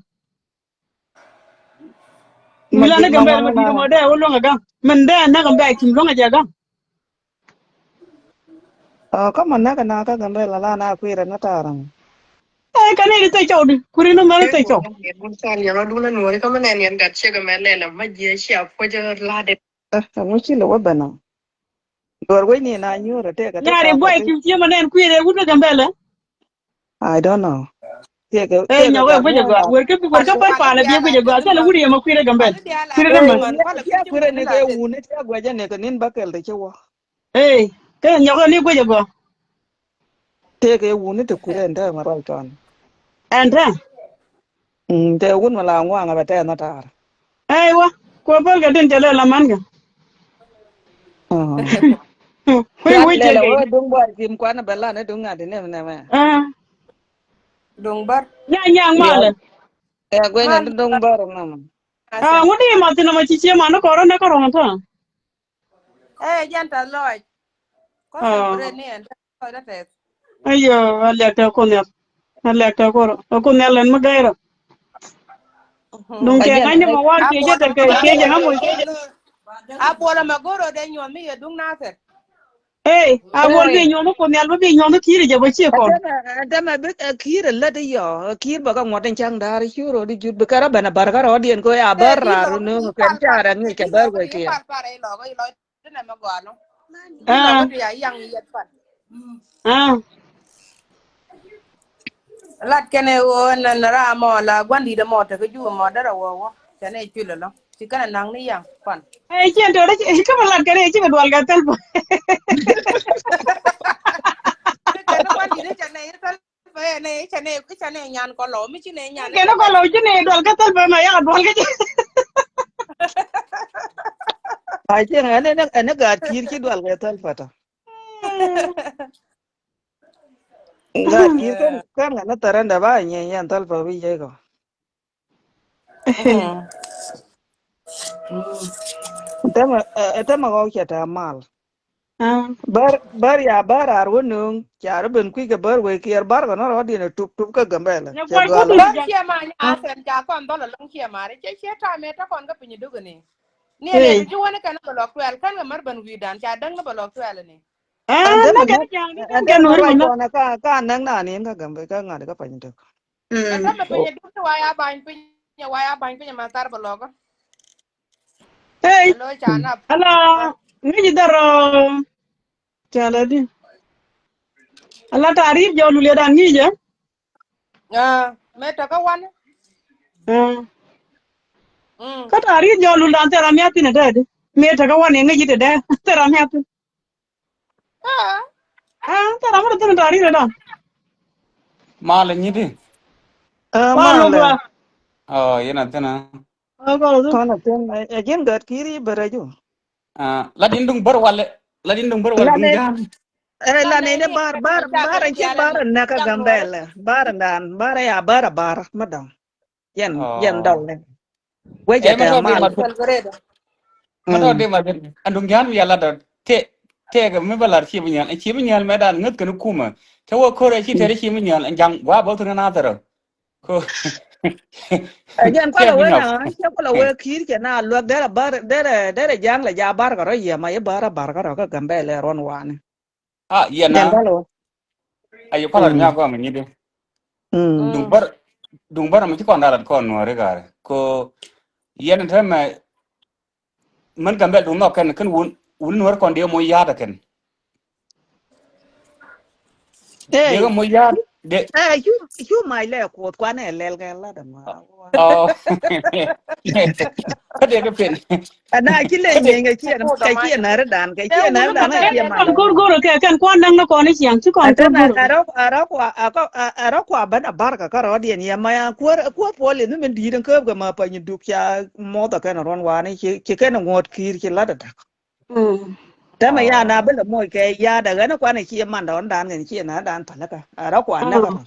ma mila di na ma gambe ma ngwan di mo de lu ga men de na ga boy tim lu ga ga kama na ka gambe la na kuira na taram ka ne ri te chau di kuri no ma te chau ngu chi lo wa bana dor we ni na nyura te ka te nya re ka ka boy te tim ti ma den ku re wu de gambe le I don't know nya te ga ga go ngwan ga wer ka par pa la bi go ga ta la wuri ma ku re gambe kuri de ma ya kure ni ke wu ne te gwa ja ne ka nin bakel te chewa ka nya ga ni go ga te ke wu ne te kure nda ma rai ton anta te wun ma la ngwan ba te na tar ai wa ko bal ga den jala la man ga hui ya hui le je la ga wa dung ba tim kwa na bala ne dung ngadi ne ne ma ah nya ya ma le gwe ne dung ba na ma ngudi ma tin ma chi che ma no ko ro na ko ro ta ah ayo ale ta ko ne ale ta ko ro ko ne len ma ga ro dun ke ajen ngani ma war ke je ta ke je ngamo a bol bi nyomo ko ne alba bi nyomo ki je ba che ko adama be kir la de yo kir ba ka ngoten chang dar churo di jud be kara bana bar kara odien ko ya bar rar no kan chara ngi ke bar we ke ah ah ai che to re ke ba la ke re che ba dwal ga tel ba ke no ko lo che ne dwal ga tel ba ma ya dwal ga che ai che ne ga kir ki dwal ga tal fata ga kir kan na taranda ba nyen yan tal fa wi je ko tema go ke ta mal à bar ya bar ar wonung char ben ku ga bar we kier bar ga no di na tup tup ka gambele nhà cha quay có galo đủ Long giờ chia mà nhà sen cha con đó là long chia mà đấy chia ta mẹ ta con cái pin du này nè nè ê tôi chú anh cái nó bật quẹt cái mà ban vi đàn cha đăng nó bật quẹt này à ande nó men cái nhà đi cái ande cái ma núi roi mình nó ko na ka nang na ni ka gambe ka ngade ka pa ni to mà ta mà pin du waya ban pin nhà waya ban pin mà tar bật ê lo cha na ala nghe gì đó chả đi ala tarif giờ lùi đàn nghĩ chứ mẹ ta cái quan à ừ cái tarif giờ lùi đàn tera mẹ tin đấy mẹ ta cái quan nghe gì đấy tera mẹ tin à à tera mà tera tarif đó Mala nyidi. qua ma lo le qua Oh, yana tana. qua lo ko na ten e gen gat kiri bare ju Ladin dung bar wale. Ladin dung bar wale la dung ne jam. là la này ne nè bar cái bar mà cha bar cái an che chia là bar nè na ka yang nuôi gambele bar dan bar ya bar madam yen dol Oh. ne we ja Eh, ta mato de mal mato. Alfredo Mato de mato. Andung jam ya lada. Te ga me balar chi binyan. Chi binyan medan ngut kan kuma. Te wo kore chi tere chi binyan jang wa bo tuna na taro. Ko. ajan Che kwala we binyan. na che kwala we kir ke na lu dere bar dere jang la ja bar ko ye ma ye bar ko ka gambele ron wan Ah, jan yana. dalo Ayo pala nya ko me nyidi. mm Dung bar dung bar mi kon dalat kon no re gare. Ko yen teme man gambe dung no kan un nur kon de mo yada ken. eh Dia mo yada de you mai le ko kwa ne lel ga la da ma oh kade ke pen ana ki le kade nye ga ki cô ka đó mà ki na ra dan ka để ki na uống ra nó dan bật na đèn ki cái ma con lo cua goro cái con quan đang nó còn ấy chẳng chứ còn cua atan goro ara kwa ban bar ka ro dien ya ma ya ko po le no men di den ko ga ma pa ni du kya mo da ka na ron wa ni ki ka na ngot kir ki la da ừ ta ma ya na oh bela mo ke ya da ga na kwa ni ki man da on dan ki na dan pa la ka ara kwa na ka ừ ro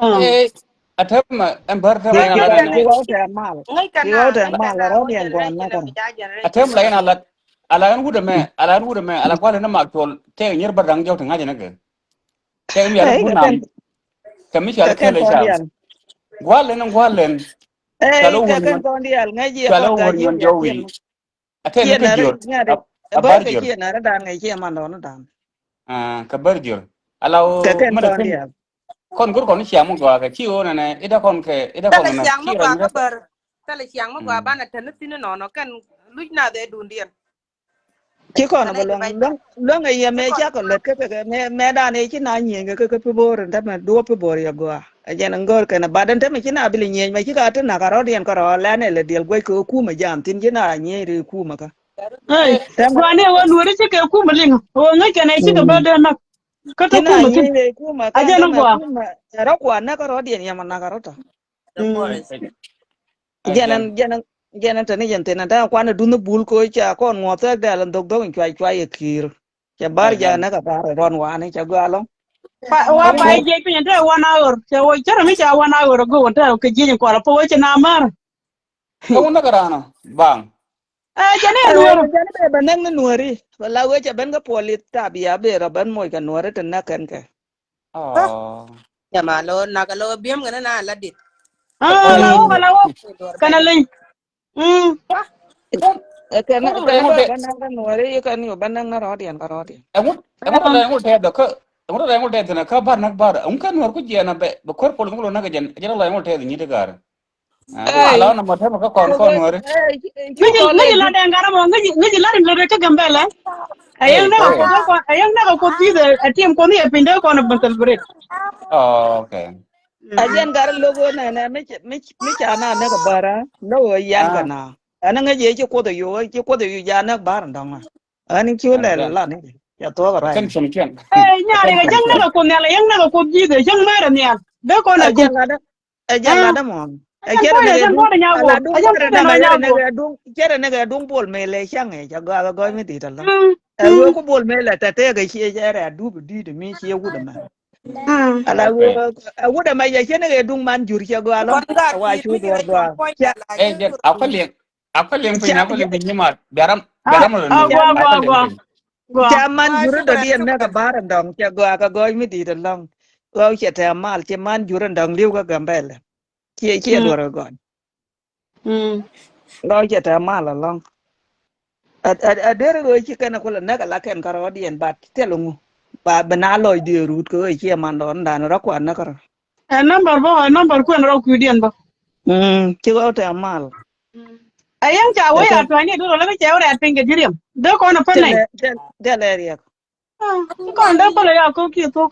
ừ eh atam em bar tam rồi la ngay la cả na ki này ga ta mal ngay cả ki ga na ta ngay cả mal na ro ngôi dien kwa na generation ka là ro cái giá generation atam cái la bật na la ala an wuda me ala an wuda me ala kwale na maktol te nyer barang jaw tanga jana ke te mi ala eh bunam kami ka shala ken kele ko jam dial gwalen eh chalo ka won ken yon ko dial ngai ji chalo kon ga won ji yon ya jawi kien atem kien ke na re jor nya de bar abar ka jor kien na re dan ngai kien man do na dan ka bar jor ala ka ken ko mana dial con cứ còn chiang một quả cái chiêu này ít ta con là này xiang chiêu mà là như qua thế cái bờ ta là xiang mà qua ban là thân tin nó cần lúc nào để đun điện ki ko ta na đây cái bolong bài long ai ya chứ me còn cha ko let ka me da ne ki na nyen ga ka pe bor ta me do pe bor ya go a jen ngor ka na badan ta me ki na bil nyen me ki ka ta na ka ro dien ko ro la ne le diel gwe ko ku ma jam tin ki na nye ri ku ma ka ê ta ma qua đây qua nuôi đấy chứ cái cua mà linh ô ngay cái này chứ cái bên đây nó cái ki thằng cua na mà nye kinh ri ku ma à ka giờ ta nó me qua ku ma ro kwa na ka ro dien ya ma na ka ro ta the forest ajan jenan tani jen tena ta kwana dunu bul ko cha kon ngota da lan dog dog chwa chwa ye kir cha bar ja ajan na ka bar ron wa ne cha galo qua kamu bài dây bây giờ 1 hour cho ôi chắc là mấy cha 1 hour ago cái gì nhưng qua là phố cho nam mar kamu nak kerana bang à cho e nên we nuôi ja ne ba nang nuori wala we cha ben ga poli ta bi ya be ra ban moy ka nuori tan na kan ka oh nhà mà lo na cái lo biếm cái nó là dit à kabar là ô door cái bay này linh ừ kan kamu lah kan yang ba udah ban nang nuori kan yo ban nang na ro dien ka ro dien kamu lah yang udah ada ke kamu lah yang udah ada nak kabar nak bar mungkin luar kujian nabe bekor pol kamu nak jen jangan lah yang udah ada ni degar ai malah nama dia maka kon ko kon luar ki ko le ngay là đang gara mà ngay là đang cái gambe là ayang na ko eh ko ayang na ko ti de atiem ko ni epinde ko na bantal break oh oke ajen gar logo na na mi cha na na ka bara no yan ka ah na ana nga je ko da yu ya na bar ndong ani ki le ajan la ni ya to ga rai akan sumkian nyaare akan ga jang sumkian na ko nela yang na ko ji de jang mera ni be ko na ko ajen la ah da mo a ajang ko kere ne ya ga jang ko dung de nyago ala dung ajang ko kere de na no nyago kere ne ga dung bol me le chang e ja ga mi ti ta la mm a mm wo ko bol me le ta te ga chi ja ra du bu di de mi chi wu da ma mm ala wo okay wu da ma ya kene ga dung man jur chi ga lo con gà wa thì chu mới dor cái chồng coi nhà là chứ jen vừa aku đủ liang aku liang cha punya aku liang punya mat biaram ah biaram lo ning agwa agwa aku liang agwa punya Go. Chaman juru do Shukran, dien na ka shukran. baran dong cha gwa ka goy mi di de long. Go che ta mal che man juru dong liu ka gambele. Che Mm. do gon. Mm. Go che ta mal long. A dere go chi kana kula na ka la ken ka ro dien bat te lungu. Ba bana loy di rut ko che man don dan ro kwa na ka. Number ku na ku dien ba. Che go ta mal. Ayang cha we ya to ni do la me che ora pinga jirim. De ko na panai. De le ria. Ko anda ko la ya ko ki to.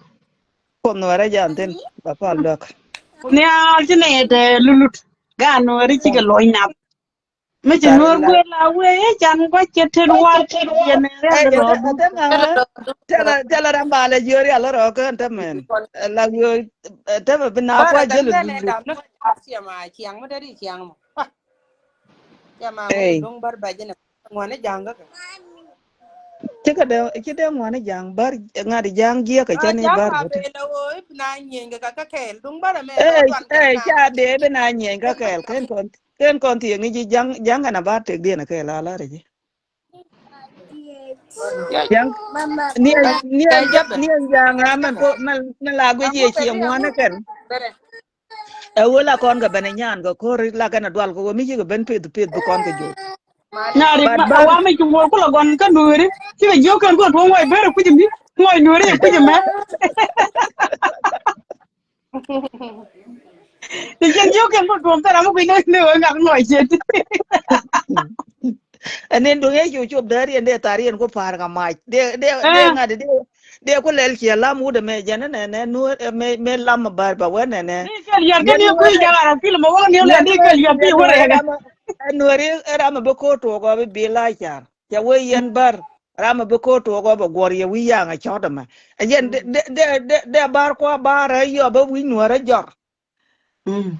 Ko no ra jan ten ba pa lok. Ni a jine de lulut. Ga no ri chi ga loy na. Me che Tar nor la. gwe la we chan ko che ten war dien re Ay de lo du. ata nga tela ramba le yori ala ro ko ta men. La yo ta ba na kwa Bara je ganda ne lu. da na siya ma kiyang mo dari kiyang mo. Ya ma ngai Ey, dong bar ba jene ngwane janga ka. ke da ngwane jang bar ngadi jang gia ka A chane bar janga gote. be la wo na nyenga ka kel dong bara me la twan ka na Cha de be na nyen ka kel ken kon ti ngi jang na bar te de na ke la re ji. Jang ni ni ya jabe. ni jang man ko man la gwe Ango je be chi di ango ngwane ken. bere. E wola kon ga bene nyan go ko la kana dwal ko mi ji go ben pe bu kon ga jo. Mali Nyari But ma bar awa me ki mo ko la gon ka nuri. Ki be jo kan ko to mo be ku jimi. Mo nuri ku jimi. Ti jen jo kan ko to ta mo ku no no nga no che. anen do ye chu dari ende tari en ko par ga mai de Eh. ngade de ko lel ki la mu de me jana ne nu me lam bar ba wene ne Di kel yar ne kan ye ku ja ara film mo wa ni ne le di kel yar ne pi nu wore ga. nuori rama be ko to go be la char ya we yen bar rama be ko to go ba gor ye wi ya nga choda ma ayen de bar ko bar yo ba wi nuora jor Mm.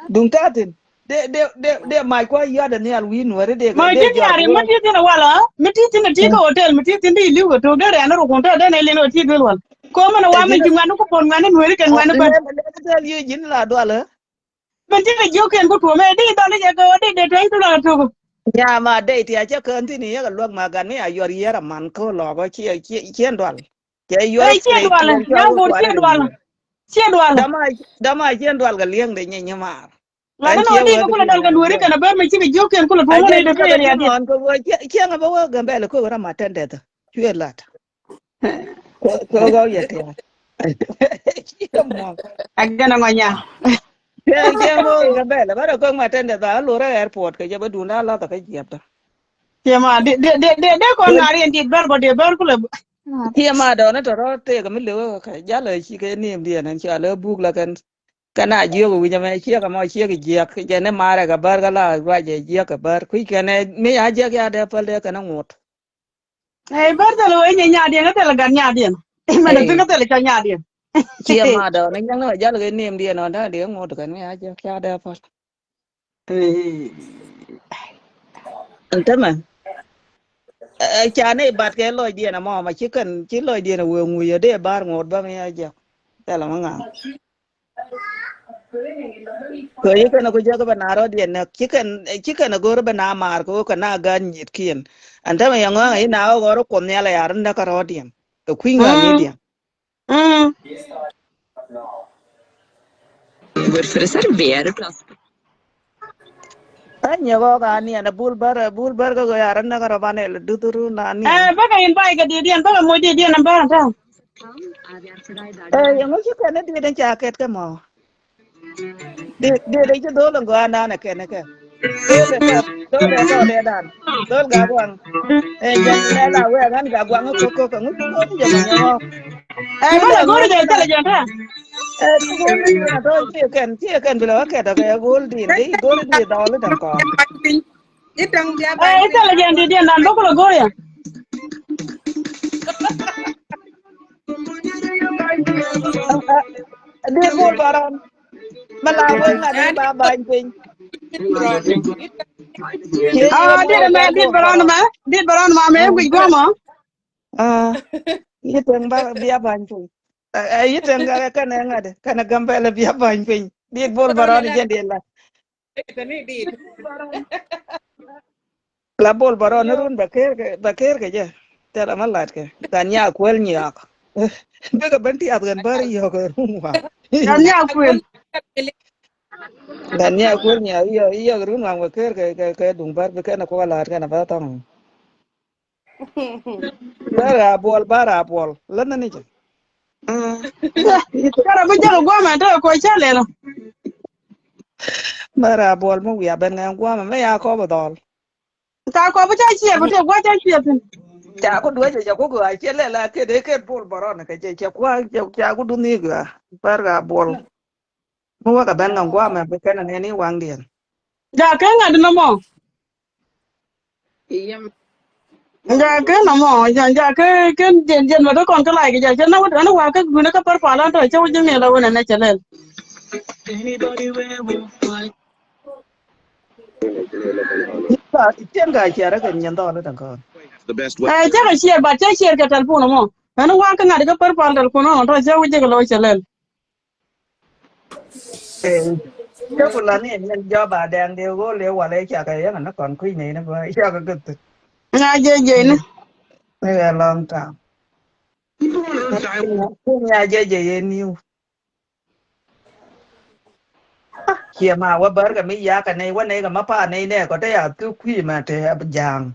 dung tatin de mai ko ya de ne al wi nuora Ma de din jor yari ko ma ti tin wala. Mi ti tin ti ka hotel mi ti tin di liu to de re na ro kon ta de ne le no ti gel wal. Ko mana wa me ki nganu ko pon nganu nuri kan nganu ban. le tel yu jin la do la Ben ti jo ken ko to me di to le ja ko de to to la to. nya ma de ti a che kan ti ni ga lok ma gan ni a yor yera man ko lo go chi dwal che yor Eh, che straight ti dwala, an ya chol ko bor kwar che ga dwala, yor che dwala. dama chen dwal ga lieng de nya mar La an no che di wa ko de kula dal kan wori kan ber me chi jo ken kula to a mo che ne de ni to la ga ya ting di. on ko wo che nga ba wa ga be ko ra ma ten de to chue lat ko go ye te che mo Agana ngonya. che mo ga be la ba ko ma ten de ba lo ra airport ke je ba du na la ta ka jep Che ma de ko ngari en di ber ko de ber kula. Kia ma do na to ro te ga mi le ka ja le chi ke nim dia nan cha le buk la kan kana jio ko wi ma chi ka ma chi ke je ke je ne ma ra ga bar ga la wa je ka bar ku ke ne mi ya je ya de pa le ka na ngot Eh ber de lo nya de na te la gan nya de. Me de eh tinga te le cha nya de. kia ma do na nyang na ja le nim dia no da de ngot ka mi ya je ya de pa Eh. anta ma cha ne bat ke lo dia na ma chi kan chi lo dia na wo ngu ye de bar ngot ba mi ya je ta la ma nga ko yi kana ko jaga bana ro dia na chicken go ro bana mar ko kana ga nyit kien anda ma yang ngai na go ro kom ne la yar nda ka ro dia to kuin ga ni Mm. dia Mm. Hvorfor reservere plass på an ye go ga ni na bul bar go yar nda ka ro bane le du duru na ni Eh ba ka in bai ga de dian ba ka mo de dian na ba ta. han er der for deg der du yang chicken di den cha ket ka mo de ji do lo go na na ke ne ke do de to de dan do ga gwang jan le la we gan ga gwang ko ka ngu ko ni je ma nyango Eh ti ba le ka ngo gori de na te le ja ta. ti gol di na to chi ken bila ke to ke gol di de gol di do le dan ko Itang dia ban Eh te pin le na ja ko. de dian nan ba kula gori ya. di bol baran mala wen na di Ya di ba ban pin bron. che yi ga Ah mo de ga me bol baran di baran ma me wi go ma. ah yi ten ba bia ban pin yi ten ga ka na ngade kana gambe le bia ban pin di bol Bron baran la je de la tani dit. la bol baran run ba ker ke je te la malat ke kan ya kwel nyak be ka benti at gan bari yo ko rumwa Dan ya kwel. dan ya kwel nya yo rumwa ko ke dung bar be kana ko lat kana ba tong bara bol lan ni je Kara bu jago gwa ma ta ko chale lo. bara bol mo ya ben ngang kwa ma me ya ko ba dol Ta ko bu ta chi bu ta gwa ta chi tin. cha ko duwe cha ko ga che le la ke de ke bol baron ke che kwa cha ko du ni ga bara bol mo wa ka ben ngang kwa ma be kana ne ni wang dien Ja ka nga de mo. Ja ka na mo ja ka den ma to kon ka lai ga ja na wa ka gu na ka par pa la to che ju ne la wona na chale. chen ga che ra ke nyen do la ko Ja ka chi ba ta chi ka telefon mo. Ana wa ka nga de ka par pa la ko no to che ju lo chale. cái phần là này nhân do bà đang đều có liệu qua lấy cha cái nó còn quý này nó vậy cha cái cái Nga je ne. này là lòng trào nhà dễ nhiều kia mà qua bớt cái mấy giá cái này qua này cái mà pa này nè có thể là cứ quý mà thế giang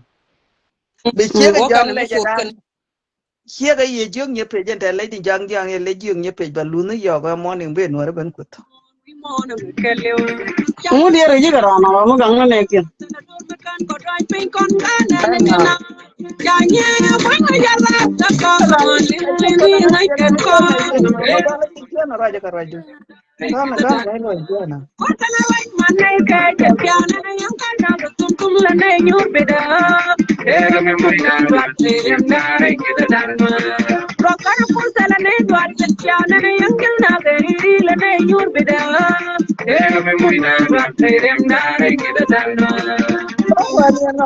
bị chia cái giang này cho nên chia cái gì trước nhập về trên thế lấy thì giang lấy dương nhập về và luôn nó giờ cái món đường bên ngoài đó bên quật Mu dia re ji ka ra na mo gang na ke.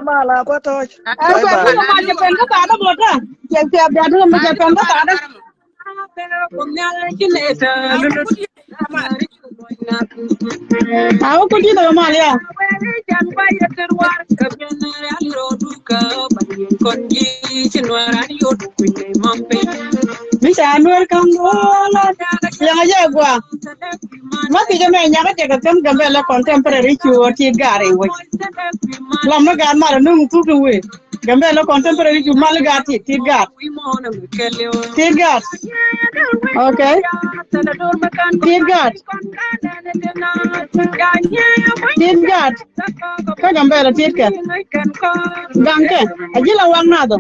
malah apa tuh? Aku ma je pen ka ta da mo ta. Ke da da ma je pen ka ta da. Aku ko di da ma ya. Bisa nuer kan bola. Yang aja gua. Mati je me nya ka te ka tem gambe la contemporary chuo ti gare we. Lama gan ma nu tu tu we. Gambe la contemporary chu mal ga ti gar. Ti gar. Okay. Ti gar. Ti gar. Ka gambe la ti ka. Gang ke. Ajila wang na do.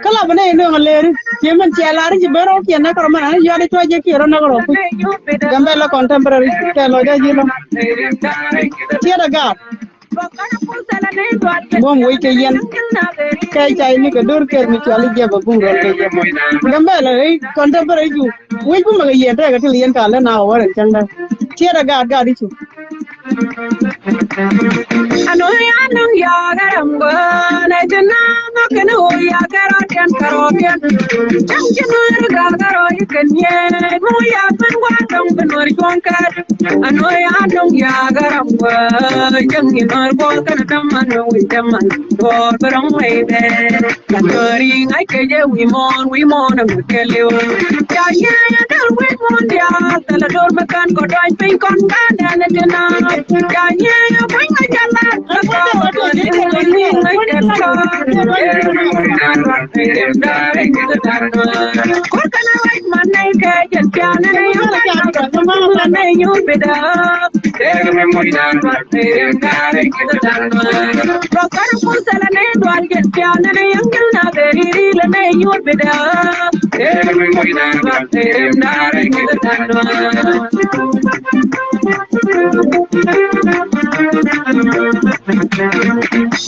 Kala bane no ngale. Ye man che la ri bero ke na kar ma yo de to je ki ro na ro. Gambe la contemporary ke lo de jilo. Ti da gar. Bom we ke yen kay chay ni ko dor ker mi chali je ba bung ron ke je gambe la contemporary ju we bu ma yen ta ga til yen ka la na wa ran chang da tiera ga di chu anu ya garam go na jana no ken ho ya garo kan karo ken chang jana ga garo ken ye mo ya ban wa dong ban war kon ka anu ya garam go chang ni mar go kan tam anu wi tam man go barang we be la tori ngai ke je wi mon ang ke le ya dal we mon dia tala dor makan ko dai pin kon ka na jana ya bring my jala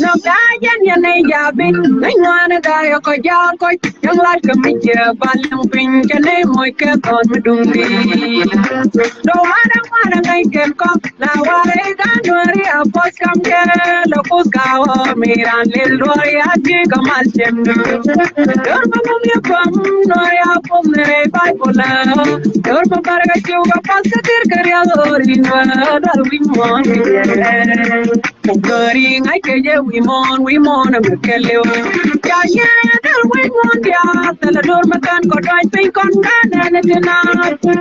no gajan ya ne ya bin ngwana da yo ko ja ko yang la ka mi je balang pin ke ne moy ke kon mudungi do mana ngai ken ko la ware da nori apos kam ke lo kus ka o miran lil do ya ji kamal chem dor ma mum ya pam no ya pom ne pai pola dor ma par ga chu ga pas ka tir kar ya dor in wa dal wi mon gori ngai ke je wi mon am ke le ya ya dal wi mon ya dal dor ma kan ko dai pe kon kan ne na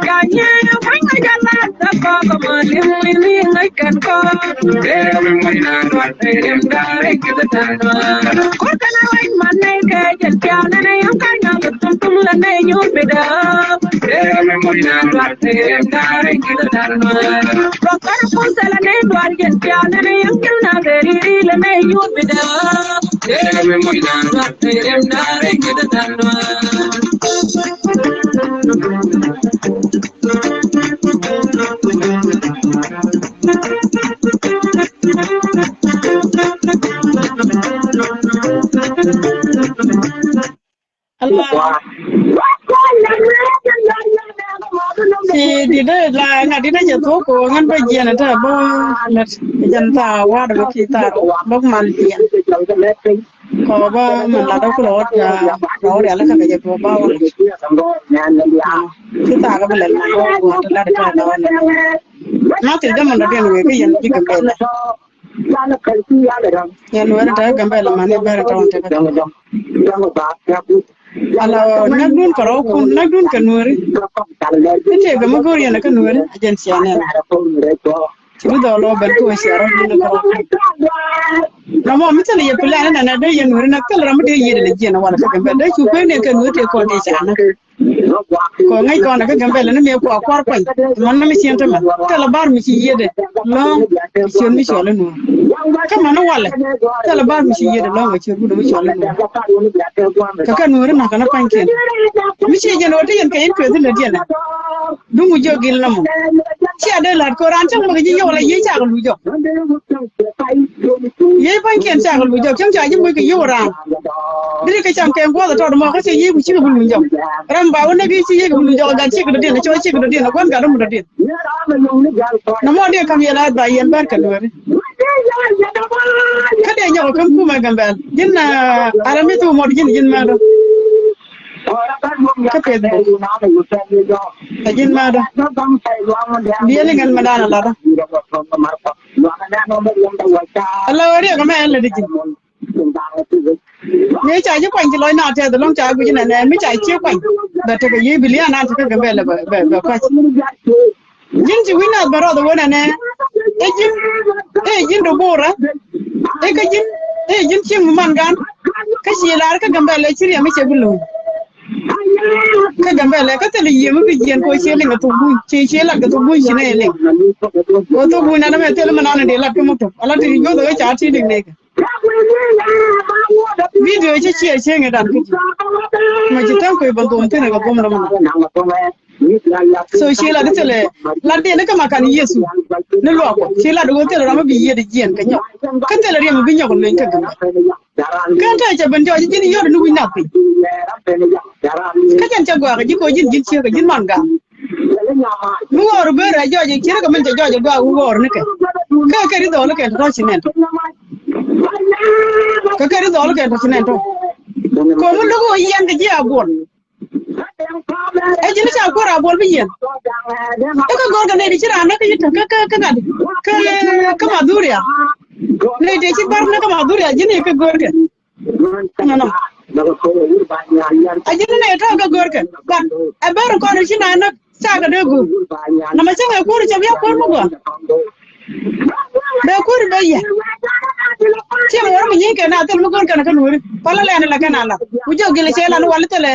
ya ya wi ngai ja la da ko ma li ngai kan ko de wi mon na do em da re ke da na ko kana wi man ne ke je ya ne yam kan na tum la ne nyu be da de wi mon na do em da re ke da na ko kana ko sala ne do ya ne yam kan na de ri la ne nyu be da de wi mon na do em da re ke da na thì đi đây là ngày đi đây giờ thuốc của ngân bây giờ là ta bao là dân ta qua được khi ta bốc màn tiền có bao mình là đâu có lót là đó để là cái gì của bao khi ta có bên là có là để cái đó nó thì cho mình là tiền người cái dân chỉ cần bền nhà nuôi nó cầm bền là mà nó bền trong cái ala nagdun karo kun nagdun kanuri ite ga magori na kanuri agency ne chibu do lo ben ko sharo ni ko na mo mitale ye plan na na de ye nuri na kala ramde ye de je na wala ka ben de chu ko ne kanuri te ko de chana ko ngai ko na ka gambe le me ko akwar pan man na mi sienta ma kala bar mi ci yede no ci mi so le no kama no wala kala bar mi ci yede lo ma ci bu do mi so le no ka kanuri na kana panken mi ci je no te yen ka yen ko de le de na du mu jogil na mo ci ade la ko ran chang ma ji yo la yi cha lu jo yi panken cha lu jo chang cha ji mu ke yo ran dire ka chang ken ko da to mo ka ci yi ku ci lu jo ram ba wona bi ci yi ku lu jo ga ci ku de na ci ku de na kon ga mu de na mo de kam yela ba yen bar ka do kada nyaw kan kuma gambal jinna aramitu mo jin ma do ka pe do jin ma do biele ngal madana la do Allah wari ga ma la de jin me cha ji kwan ji loy na te do long cha gu jin na me cha chi kwan da te ga yi bilia na te ga gambal ba pa jin ji wina baro do wona ne jin do bora ka jin chi mu man gan ka shi lar ka gambal le chiri me che bulu ka gambal ka tele yi mu bi jin ko che le ga to bu che la ga to bu shi ne le ko to bu na me tele mana ne la mu to ala ti go do cha ti de ne video che nge dan ki ma ji tan ko ban do te ne ga bom na ma so she la de le la de ne ka makan yesu ne lo ko she la do te la ma bi ye de jien ka nyo ka te la re ma bi nyo ko le ka ga ka ta cha ban jo ji ni yo de nu wi na pi ka jan cha gwa ga ji ko jin che ga jin man ga mu wor be ra jo ji kira ka man cha jo gwa u wor ne ka ri do le ka to chi ne ka ri do le ka to chi ne to ko mu lo ko yen ga ji abon jini cha ko ra bol bi yen ka gor ga ne di chira na ka yita ka maduria ne de chi bar na ka maduria jini ka gor ga no ajini ne to ka gor ga ba e bar ko ni china na cha ga de gu na ma cha ko ri cha ya ko mu go da ko ri ba ya che mo mo yin ka na tel mo gor ka na ka nuri pala le na la ka na la u jo gele che la no wala tele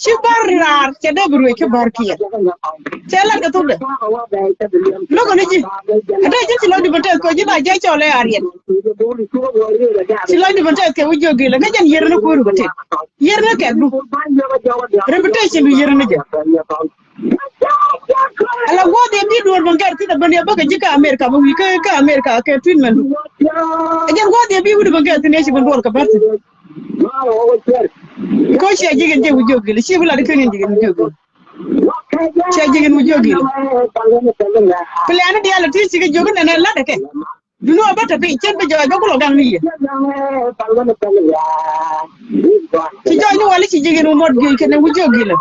shi barrar che de bru ke bar ki che la ka to de lo ko ni ji ada je lo di bete ko ji ba je cho le arien si lo di bete ke u jo gele ka jan yer na ko ru bete yer na ke du reputation du yer na je ala go de bi do ban gar ti da ban ya ba ka ji ka America ba wi ka America ke treatment ajan go de bi wudu ban gar ti ne shi ban do ka ba ko shi jigen je wujo gele shi bula de kan jigen wujo gele shi jigen wujo gele plan de ala ti shi jogo na la de ke du no ba ta pe chen ba joy ba ko lo gang ni ci joy ni wala ci jigenu mod gi ken wu jogi la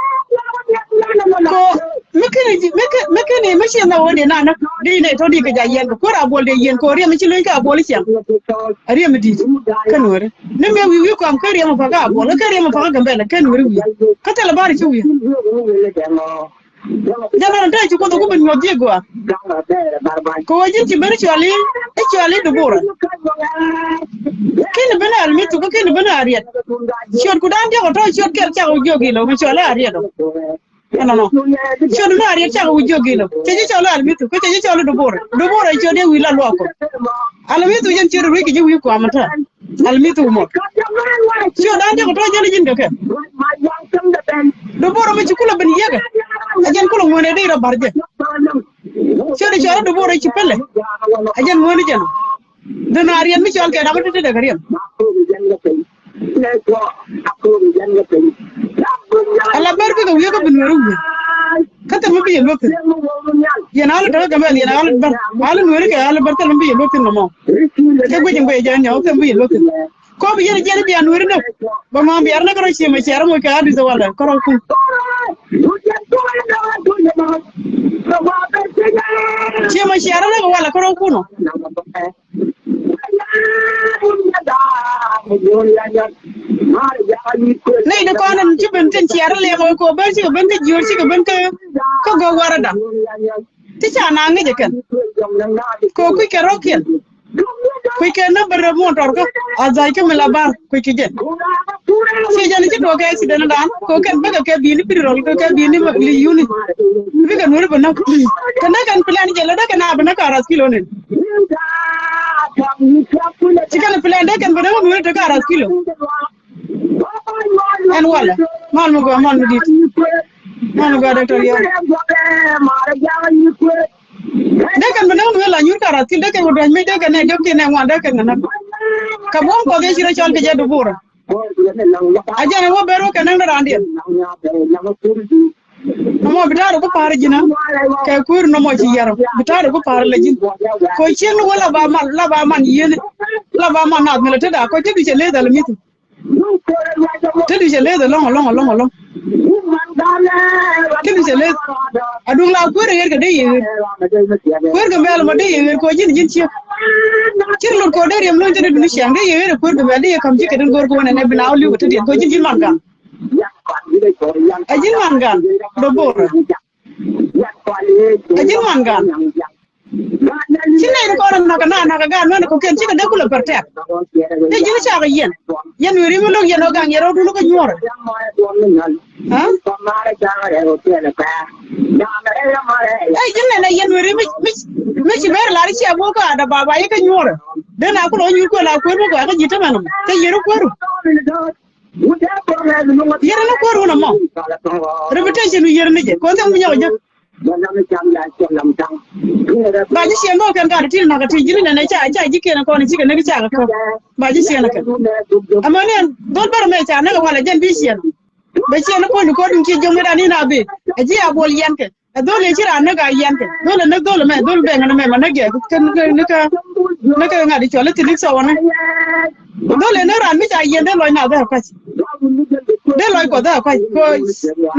ko mekene machi na wonde na na di ne to di ka ja yen ko ra bol de yen ko re mi ci len ka bol ci ari mi di kan wore ne me wi ko am kare ma faga bol kare ma faga gambe la kan wore wi ka tele bari ci wi jana da ci ko to ko ben ngodi go ko wajin ci bari ci ali e ci ali do bora ken bana al mi to ko ken bana ariat ciot ku dan de ko to ciot ker cha ko jogi lo mi ci ala ariat no ciot no ariat cha ko jogi lo ci ci ala al mi to ko ci ci ala do bora ciot de wi la lo ko al mi to jen ci ru ki ji wi ko amata al mi to mo ciot dan de ko to jeli jin de ke do bora mi ci kula ben yega ajen kula mo ne de ra barje ciot de ciot do bora ci pelle ajen mo ni jen dana ariat mi ciot ke da mata de gariam ala barbe ko wiyo ko bin waru kata mo biye lokti yana ala daga gamal yana ala bar ala nuri ka ala barta mo biye lokti no mo ke gojin boye jan yaw ko biye lokti ko bi yene jere biya nuri no ba mo biya na ko ci ma ciara mo ka adu so wala ko ku ci ma ciara na wala ko ku no nei da konan ci ben tin ciara le ko ba ci ben ka jiyor ci ben ka ko go warada ti cha na ngi jekan ko ku ke roken ku ke na bar mo tor ko azai ke melabar ku ke jen ci jani ci to ke accident dan ko ke ba ke bi ni pirol ko ke bi ni li yuni bi ka nur ba na kana kan plan jela da kana ba na ka ras kilo ne chicken plan de kan bada mo to ka ras kilo en wala mal mo go mal mo dit mal mo go doctor ya de kan bada mo la nyur ka ras kilo de kan do me de kan ne jok ne wa de kan na ka bon ko ge sira chol ke je do bura ajana wo bero kan na randi mo bitaro ko par jina ka kur no mo ci yaro bitaro ko par la jin ko cien wala ba man yene la ba man na mele tada ko tedu le dal mitu tedu le dal long tedu le adung la kur yer ga de yer kur ga mel ma de yer ko jin ci cirlo ko de rem lo tedu ni siang de yer kur ga mel de kam ci ke den gor ko ne binaw li ko tedu ko jin man ga ajin mangan do bora ajin mangan Chine ko ran na ga no ko ken chika de kula pertek de jini cha ga yen wiri mo lo yen o gang yero du ko nyora ha ai jinne na yen wiri mi ci ber la ri ci abo ko ada baba ye ka nyora de na ko lo nyu ko la ko mo ko ga jita manum te yero ko ru yere na ko ru na mo reputation yere ne je ko tan mu nyaw je ba ji siyan ba kan ka da tilna ka tijiri na cha jike na ko ne jike ne cha ka ba ji siyan ka amma ne don bar mai cha na ga wala jan bi siyan ba siyan ko ni ko dun ki jomu da ni na be aji abol yanke dole jira na ga yanke dole mai dole be ngana mai mana ge kan ka ngadi chola tilik so wana dole na ran mi cha yende loy na da ka de loy ko da ka ko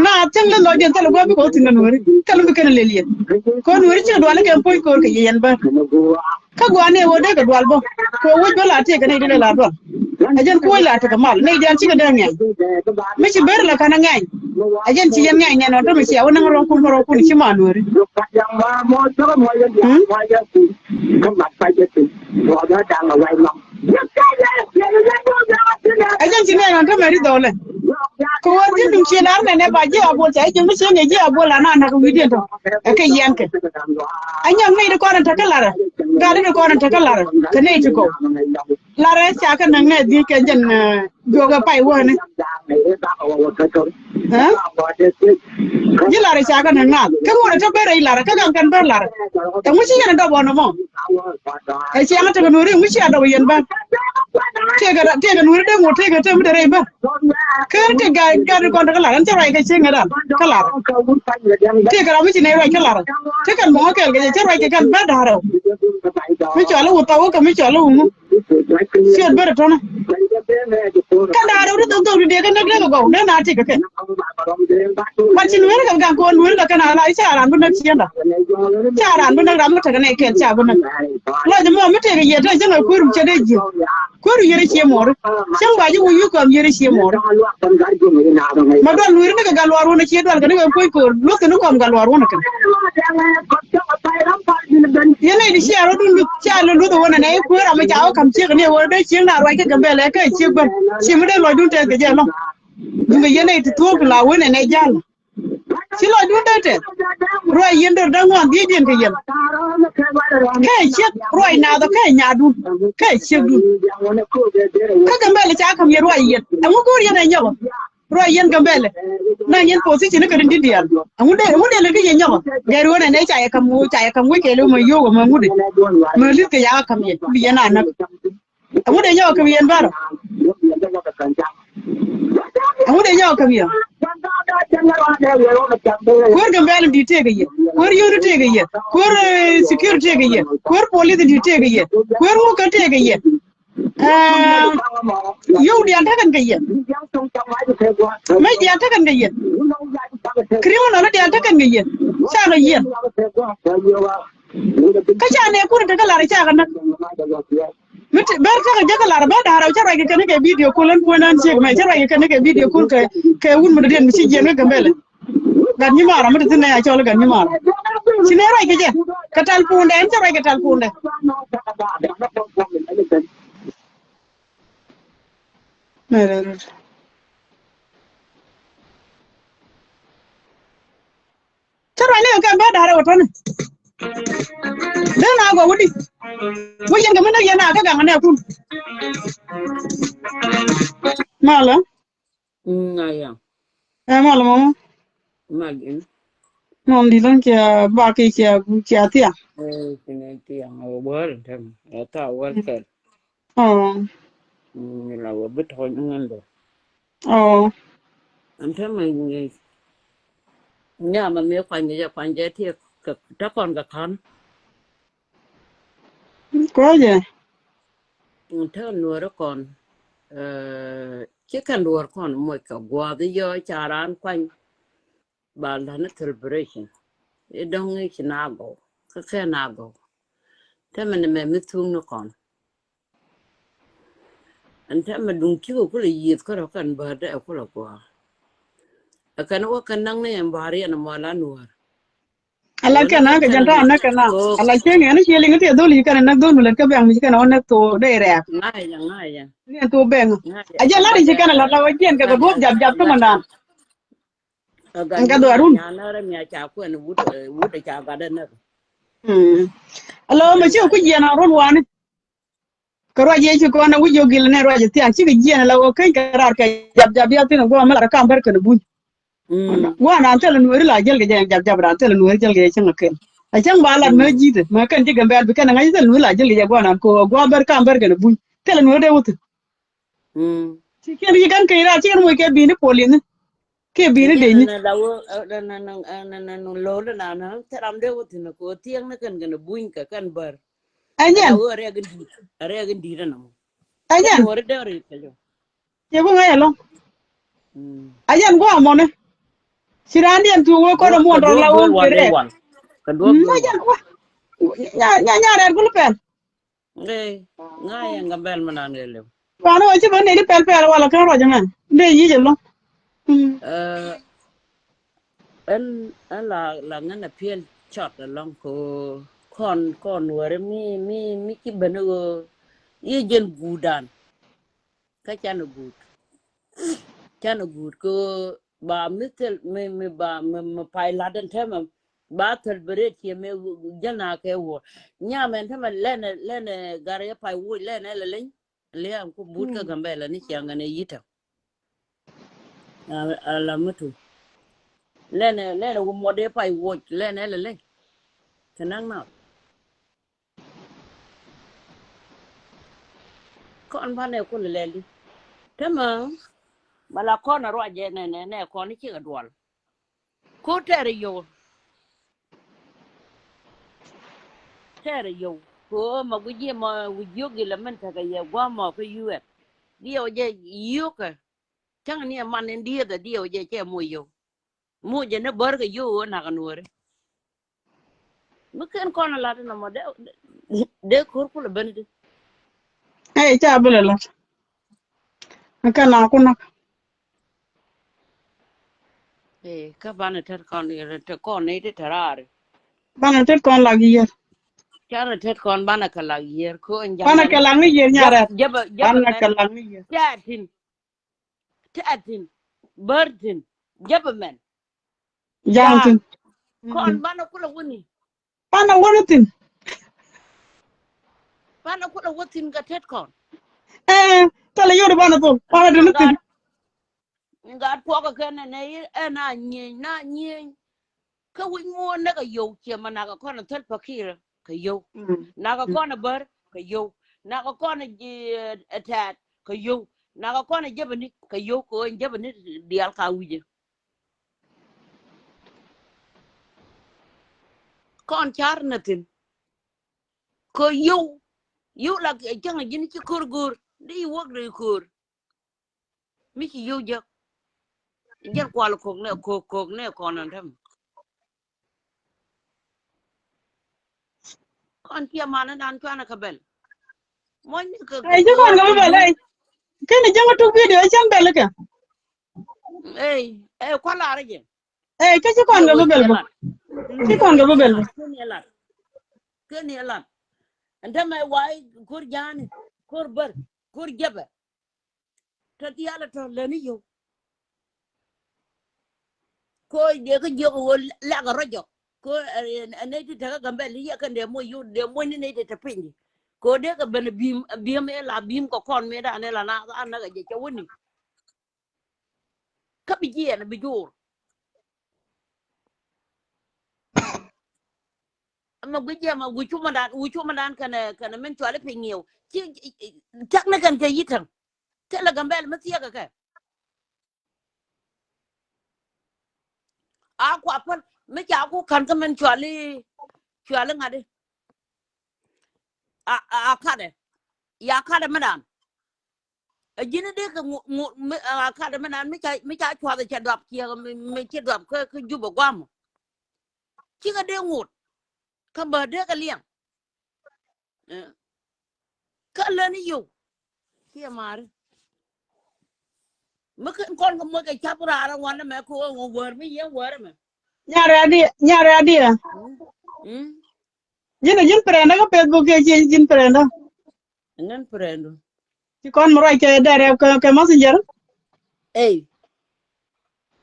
na tan le loy den tele go bi ko tin no ri kala bi kana leliyen ko no ri ci do la ke poy ko ke yen ba ka go ne wo de ga dwal bo ko wo do la te ga ne de la do ajen ko la ta mal ne jan ci ga da ngai mi ci ber la kana ngai ajen ci yen ngai ne no to mi ci awon ro ko ni ci ma no ri ajen ci ne no to meri dole ko wonde dum ci nar ne ba ji abol tay ci mi ci ne ji abol na na ko widiyo to ke yanke anya ngai de ko ran ta kala ga de ko ran ta kala ka ne ci ko la re cha ka na ngai di ke jen joga pai wo ne ha ji la re cha ka na na ka mo ta bere la ka kan ber la ta mu ci ne do bo no mo ai ci amata ko nuri mu ci ado yen ba tega nuri de mo tega te mu de re ba ka te ga ko ta kala ta rai ka ci ngada kala tega ra mu ci ne rai kala te kan mo ka ga te rai ka kan ba da haro mi chola u tawo ka mi chola u mu siot bere tona kada ro to de kan de go de na ti ka ke ma chin wer ka ga ko wer ka kana la isa ran bu na chienda cha ran bu na ram ta ka ne ke cha bu na la de mo mi te ga ye ta janga ko ru che de ji ko ru yere che mo chang ba ji u yu ko yere che mo ma do wer ne ka ga lo ro na che do ka ne ko lo ke no ko ga lo ro na ka yene di shi aro dun cha lo lo do na ne ko ra ma cha o kam che ne wo de chi na ro ke ga be le ke chi ba chi mu de lo dun te ga je lo dun ga yene ti to la wo ne jal chi lo dun de te ro yen do da ngon di den ke yen ke chi ro na do ke nya du ke chi du ka ga be le cha kam ye ro yen amu ko yen ne nyo ro yen ga be le na yen position ka din di amu de le ke yen nyo ga ro ne cha ya kam ke lo ma yo ma mu de ma li ke ya kam ye bi yana na amu de nyo kam yen baro amu de nyo kam ye kur ga be di te ga ye kur yo te ga ye kur security ga ye kur police di te ga ye kur mu ka te ga ye yo di anta kan ga ye mai di anta kan ga ye criminal di anta kan ga ye sa ga ye ka cha ne kur ta la cha ga na mit ber ta ga la ba da ra cha ra ga ne ke video call ko nan che mai cha ra ga ne ke video call ke un mu den mi ci je ga mbele gan ni mara mu tin ya cha la gan ni mara ci ne ra ga je ka tal punde en cha ra ga tal punde cha ra ne ka ba da ra wa ton de na go wudi wo yen ga mana yana ka ga ne kun mala ngaya mala mama magin non di lan kia ba ke kia tia kene ti ang wor them ta wor ke oh ni la wo bit ho ngando oh am them ni nya ma me kwan je ti ka ta kon ka kan ko je ta nuor kon chỉ cần đuổi con một cái quả thì giờ chả ran quanh bà là nó celebration it don't need to nago cái nago thế mình mới thương nó còn anh thế mình đúng chưa có là gì có đâu cần bờ đấy có là quả cái nó cái năng này em bảo riêng mà là nuôi ala kana ga janta na kana ala ke ne ne ke linga te do li kana na do nu le ka bang mi kana ona to de re ngay ne to bang aja la di kana la la wajen ka go jab to mandan ka do arun nhà nó là nhà cha của anh vút để cha cả đây nữa alo ma ci ku je na ron wani ka ro je ci ko na wujo gil ne ro je ti an ci ga je na la o kai ka rar ka jab ya tin go ma la ka bar ka bu wa na tele nuori la jel ge jab ran tele nuori jel ge changa ken a chang ba la me jide ma kan ti gambe bi kan ngai tele nuori la jel ge gwa na ko gwa ber kan ber ge bu tele nuori de wut ti ken yi kan kai ra ti kan mo ke bi ni poli ni ke bi ni de ni là lố là nó thế làm đâu thì nó có tiếng nó cần cái nó bún cả cần bờ anya là ở đây cái đi đó nó anya ở đây rồi cái gì ye bu ngai lo anya gwa mo ne sirandi en tu wo ko do mo do la wo ke re cái đuôi ma jan ko nya re ko pen đây ngay anh gặp bên mà nàng này luôn wa no ci ban ne ni pel wala kan ro jangan de yi je lo anh là ngân là phiên chọt là long con nuôi mi cái bên nó ye dân gudan cái cha nó gud ko ba mitel me ba me pai laden tema ba tel beret ye me jana ke wo nya men tema lene gare pai wo lene le am ko but ka gambe la ni changa ne yita ala mutu lene wo mode pai wo lene le kanang na kon ba ne ko le li tema mala kon ro je ne kon ni chi ga dwal ko tere yo tere yo ko ma guje ma wujogi la man ta ga ya gwa ma ko yuet dio je yuka chang ni man en dia da dio je che mo yo mo je ne bar ga yo na ga nuore muken kono la na mo de korpul ben de Hey, cha bela la. Kana kuna. ka bana ter kon te kon ne te tarare Bana tet kon lagi yer. chana ter kon bana ka la yer ko Bana njamane kalangi yer nyara. jaba Bana men kalangi yer. tatin burden jaba men ya Jantin. kon bana kula woni Bana wanatin. bana kula wotin ga tet kon Tala yodo bana to. Bana dinatin. nga ko ka kana ne na nyi ka wi mo na ga yo ke mana ga kon tel pakira ka yo na ga kon bar ka yo na ga kon atat ka yo na ga kon jabani ka yo ko jabani dial ka wije kon char natin ko yo la jang jini ci kur gur di wog de kur mi ci yo ja jar kwal ko ne kon tam kon ti mana dan kana ka bel mo ni ka Ay, je kon ga bela. Kene jama to video chan bela ka. kwala raje Ka je kon yo ga wo bela. chelat Ki kon ga bela. kenelat anda mai wai kur jani kur bar kur jaba ta tiala to leni yo ko de ka jo ko la ga rojo ko ne ti ta ga mbel ya kan de mo yu de mo ni ne ta pindi ko de ka ben bim e la bim ko kon me da ne la na an na ga je woni ka bi je na bi jur ma guje ma wuchu man kana men chwale pingiu ci tak na kan ke yitan te la gambel ma tiya ga ka a ko apal me ja ko kan ka men chwale ngade a kade ya kade manan a jini de ka a kade manan me cha chwa da cha dap kia me cha dap ka juba gwam ci ga de ngut ka ba de ka liang ka le ni yu kia mar me con ko mo ka chapra ra wan me ko wer me ye wer me Nyara adi. Jin prenda ka Facebook ke jin prenda. ngan prendo Ki kon mo rai ke dare ke messenger.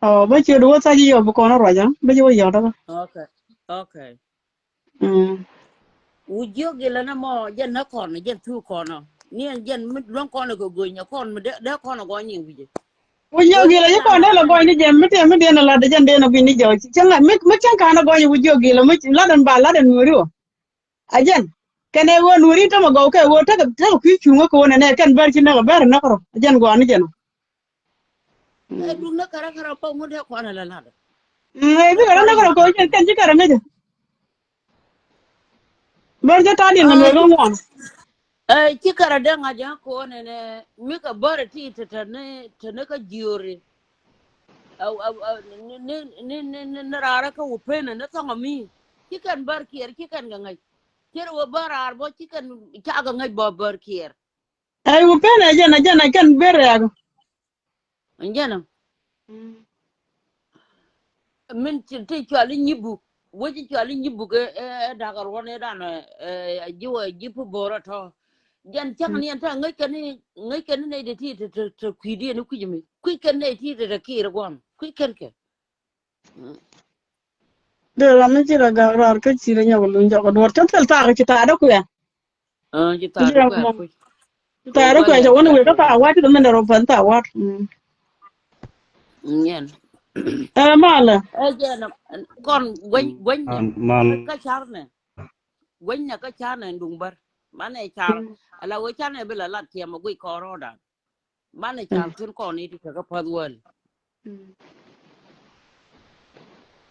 Oh, ba che do sa ji yo bu kon ro ja. Ba ji wo yo da. okay Mm. ujo gila na mo jen na kon jen tu kono ni jen lon kono go go nya kon de kono go nyi wije Wo yo gi la ko na la go ni jem mi de na la de jen de na bi ni jo. Changa mi chan kana go ni wo yo gi la mi la dan ba la dan nuri wo. Ajen. Kene wo nuri to mo go ke wo ta ku chu ngo ko na ne kan bar chi na bar na ko. Ajen go ni jen. du na kara pa mo de kono la la Bi ga na ko ko jen kan ji kara ne. Bar ja ta din na me go mo. ki kara de nga ja ko ne mi ka bar ti ta ne ka jiore au ne rara ka upena na tanga mi ki kan bar kier ki kan ga ngai kir wo barar bo ki kan ka ga ngai bo bar kier Ay wo pe na jen kan ber ya. njana min ti chwali nyibu woji chwali nyibu ke dagar wone dan jiwa jipu bora to jan chang ni anta ngai kan ne de ti to kwidi ne kujimi kwiken ne ti de kir gwam kwiken ke De la mi ci la ga rar ka ci la ñaw lu ñaw do ta tel ta ci ta da ku ya. ji Ci ta la ko mo. ku Ta da ku ya wona we ka ta wa ti do men ro fan ta wa. nyen Mala. jana kon gwen mal ka charne gwen na ka charne ndumbar mane char ala wo charne bela lat ya mo gui koroda mane char tun ko ni ti ka padwal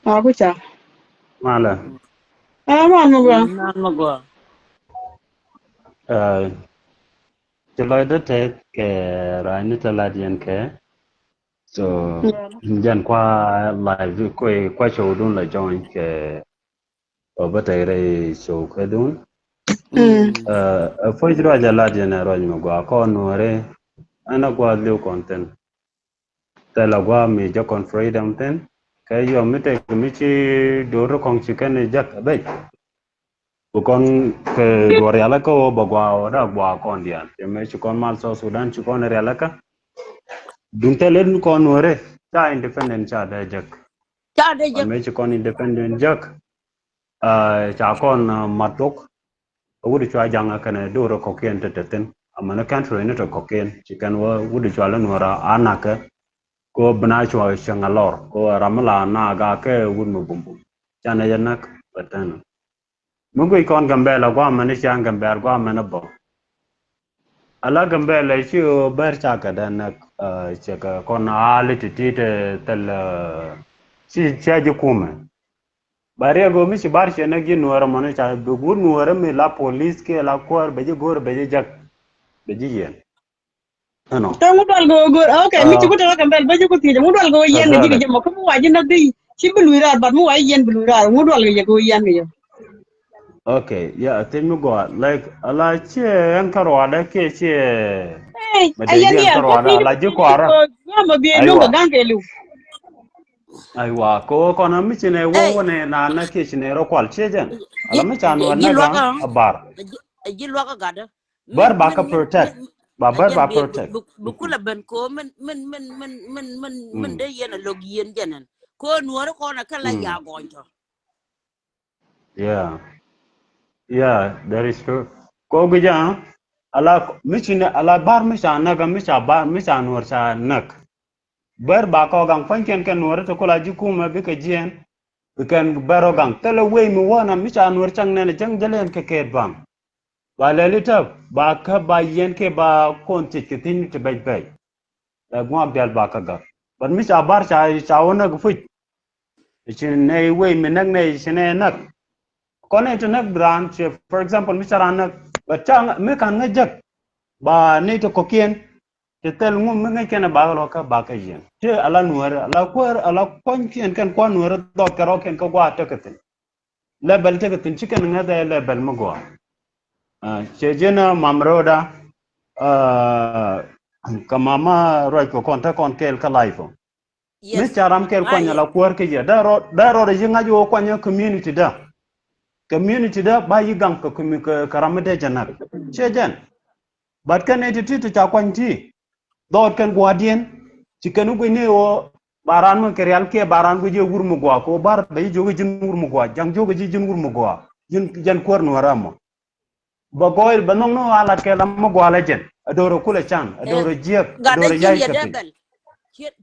Ma ku cha. mala Ma no ba. na mo go Chelo de te ke rani taladian ke. So jan kwa live kwa show dun la join ke obatayre show ke dun. Foi jiro jala jene roj mo gwa ko nuore ana gwa liu content. Tela gwa mi jo kon freedom ten. Ke yo mi te mi chi doro kong chicken jak bay. Bukan ke dua real ko bagwa da gwa kon dian. Me chi kon mal so Sudan chi kon real ka. Dun telen ko nuore ta independent cha da jak. cha de Kon me chi kon independent jak. Cha kon matok wudi chwa janga kana doro koken tetetin amana country ne to koken chikan wa wudi chwa la nuora anaka ko bna chwa shangalor ko ramala na ga ke wud mu bumbu chana yanak patana mungu ikon gambela gwa mani chang gamber gwa mana bo ala gambela chi o ber cha ka danak chaka kon ali titite tel chi chaji kuma Baria go mi bar chena gi nuora mane cha gur nuora mi la police ke la kor beje gor beje jak beje yen ano to mudal go okay mi chugo to kambel ba jugo ti mudal go yen ngi kazale gi mo ko waji na di ci buluira ba mu waji yen buluira mudal go yen ngi okay yeah temi go like ala che en karwada ke che hey madegi ayen en ya ko karwada ni ala ji ko kwara ma bi no ga aywa gange lu aywa ko kono mi chine eh wo ne na na ke chine ro kwal che jen ala mi chan wa ji na lwa ga ka abar ji lwa ka gada bar men ba men ka men men protect ba bar ajen ba be protect bu kula ben ko men de yena log yen jenen ko nuor ko na kala ya gonto yeah yeah that is true ko gija ala michine ala bar misha naga misha bar misha nur sa nak bar ba ko gang fanken ken nur to kula jikuma be ke jien be ken baro gang tele we mi wona misha nur chang ne jang jalen ke ke bang ba le lita ba ka ba yen ke ba kon ti ke tin te bay bay la gwa dal ba ka ga bar misha bar cha wona gu fu chin ne we mi nak ne chine nak kone to nak branch for example misha ran but chang me kan ngajak ba ne to kokien te tel ngum me ngai kana ba lo ka ba ka yen te ala nuar ala kwar ala kon kien kan kwa nuar do ka ro ken ko gwa to katin lebel te katin chicken ngada lebel mo gwa che jena mamroda ka mama roi ko kon ta kon kel ka life me yes charam kel kwa nyala kwar ke ya da ro de jinga jo kwa nya community da ba yi gang ka karamade janak che jen but kan eti ti ta kwanti dot kan guardian cikanu go ne o baran mo kereal ke baran go je wurmu go ko bar be jogo jin wurmu go jang jogo ji jin wurmu go jin jan kor no ramo ba goil ba non no ala ke lam mo go ala jen adoro kula chan adoro jiek gada adoro chen yai ya kapi debel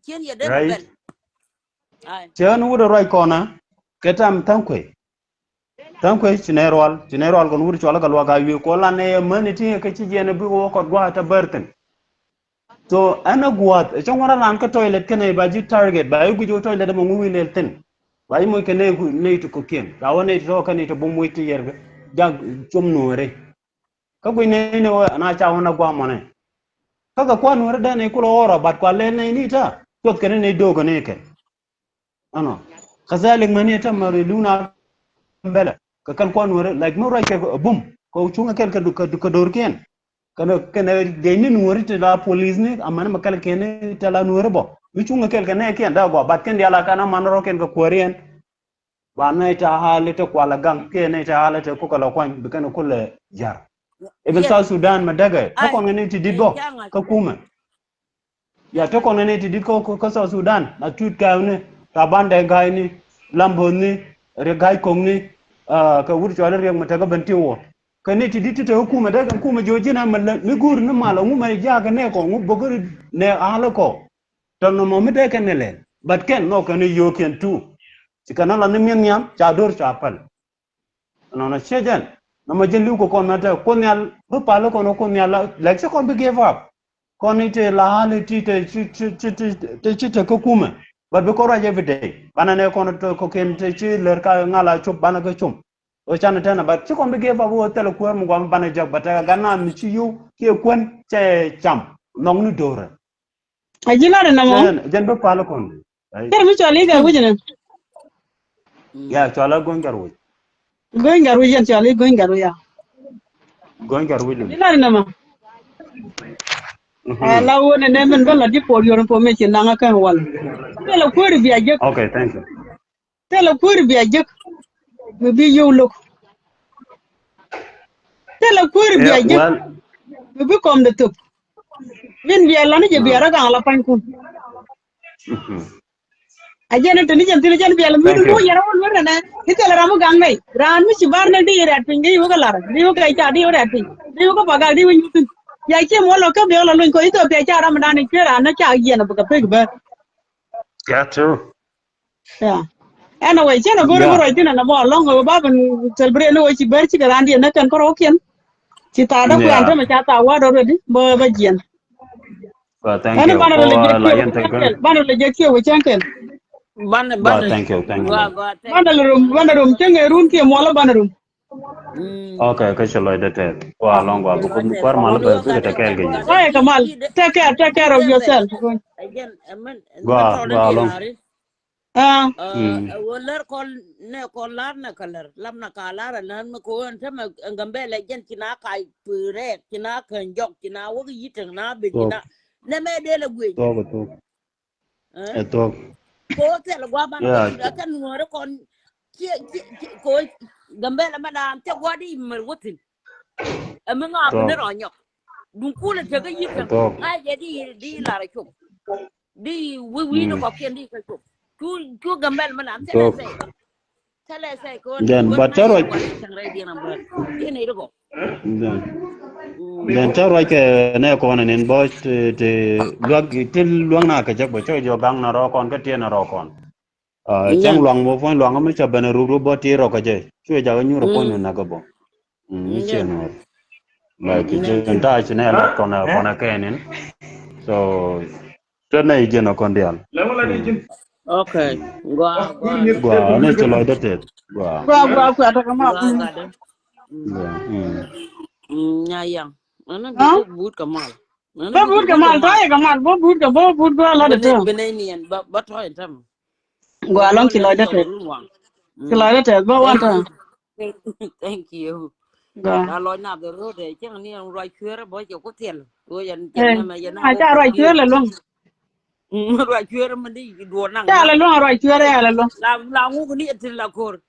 chen ya right debel ai chen wudo roi kona ketam tankwe chinerwal gon wuri chola galwa ga wi ko la ne mani ti ke ci jene bi wo ko gwa ta burton so ana guat e ngora lan ka toilet kene ba ji target ba yu jo toilet mo ngui le ten ba yi mo kene ku ne to ko ken ga wone to kan to bo mo ti yerga jag chum no re ka ku ne ne na cha wona gwa mo ne ka kwa no re da ne ku lo ora bat kwa le ne ni ta to kene ne do go ne ke ano kazalik mani ta mari luna mbele ka kan kwa no re like mo right ke bum ko chunga kel ka dor ken kana gayni nuori te la police ne amana makal kene te la nuori bo michunga kel kana ken da go bat ken yala kana manro ken ko korien ba na ta halite kwala gang ken ta halite ko kala kwan bi kana kulle jar even yes South Sudan madaga to ai ko ngene ti en digo changa ka kuma ya to ko ngene ti digo ko South Sudan na tut ka ne ta bande gai ni lambo ni re gai kong ni ka wuri chwala re mataga bantiwo kane ti ditti to hukuma daga hukuma jojina malla mi gur na mala ngu mai jaga ne ko ngu bogor ne ala ko to no mo mi de kan ne but ken no kan yo ken tu ci kana la ne men yam cha dor cha pal no na chejan no ma jeli ko kon na ta ko nyal bu palo ko no ko nyal like se kon be give up kon ni te la hali ti te ci te ko kuma but be ko raje every day bana ne kon to ko ken te ci ler ka ngala chup bana ga chum o chan tana ba ci kon be ge fa wo tele ko mo gam bana jog bata ganna mi ci yu ke kon che cham nong ni dora Ajila na mo. jen be pala kon ay Kar mi chali ga wujina. ya chala gongar wo Going garu yan chali going garu ya. gongar wo lim Ajila na mo. La wona ne men bala di por yor information na nga kan wal. Tela ko ri biya jek. okay thank you Tela ko ri biya jek. Me bi yow lok. Tela ko ri biya yeah jek. well Me bi kom de tup. Vin biya la ni je biya ra ga la pan kun. Ajana tani jam tini jan biya la mi thank du you yara won wona na. Hitela ramu gang nai. Ran mi sibar na di rat pin gi yoga lar. Di yoga ita di rat pin. Di yoga paga di won yutun. Ya ke mo lo ka biya la lun ko ito pe cha ram na ni kera na cha yena buka pe ba. yeah true Yeah. Anyway, chana goro yeah goro itina na mo long go baban celebrate no chi ber chi garandi na kan koro kien. Chi ta da ku anta yeah ma cha ta wa do ready ba jien. well thank Ana you bana le for je la kio yen take chankel. Bana le je kio chankel. Bana well bana thank you go go thank Bana you le go bana lo. chenge room kio mo la bana room. okay ka chalo de te wa long wa bu Lo te kwar mal no be te kel ge gade Bye Kamal. ki de Take care of ki de yourself. again men go to go de long lari Ah, woler kon ne kon lar na kalar lam na kalar nan ko on ta ngambe le gen kina kai pure kina kan jok kina wo yiteng na be to kina ne me de le gwe to eh to ko te le gwa ban ko yeah ti da kan ngore kon ko ngambe la madam te gwadi mer wotin e me nga bu ne ro nyok dun kula te ga yiteng to ngai je di la ra chuk di wi no ko ken di ka chuk ku gambel madam te le to sai tele sai ko then won but na charo ye gwadi tang rai di number ini ro then charo ke ne ko na nen bo te luag til luang na ka jak bo cho jo gang na ro kon ka tie na ro kon chang nyan luang mo phon luang ma cha bana ru ru bo ti ro ka je chue ja nyu ro ko mm na ka bo ni che nyan no like nyan je ta che ne la kon na ke nen so cho này je na kon dial okay gwa lo gwa ne che lo de te gwa gua ta Kamal. gwa ga de nya yang ana bi Ah, go but kamal ana ba bi go bud but Kamal kamal ta Kamal bo bud gua la de to. benenian ba to itam go Gua long go ki le lo de yo te. ru wang Ki lo de te ba wan thank ta. you thank you Gua. la lo na de ro de chang ni roi chue bo jo ko tiel ko yan Eh, chen ma yana ma wo cha ko roi chue pir le long. roi chue ma di do nang Cha ma le long roi chue le long. la ngu ko ni tin la kor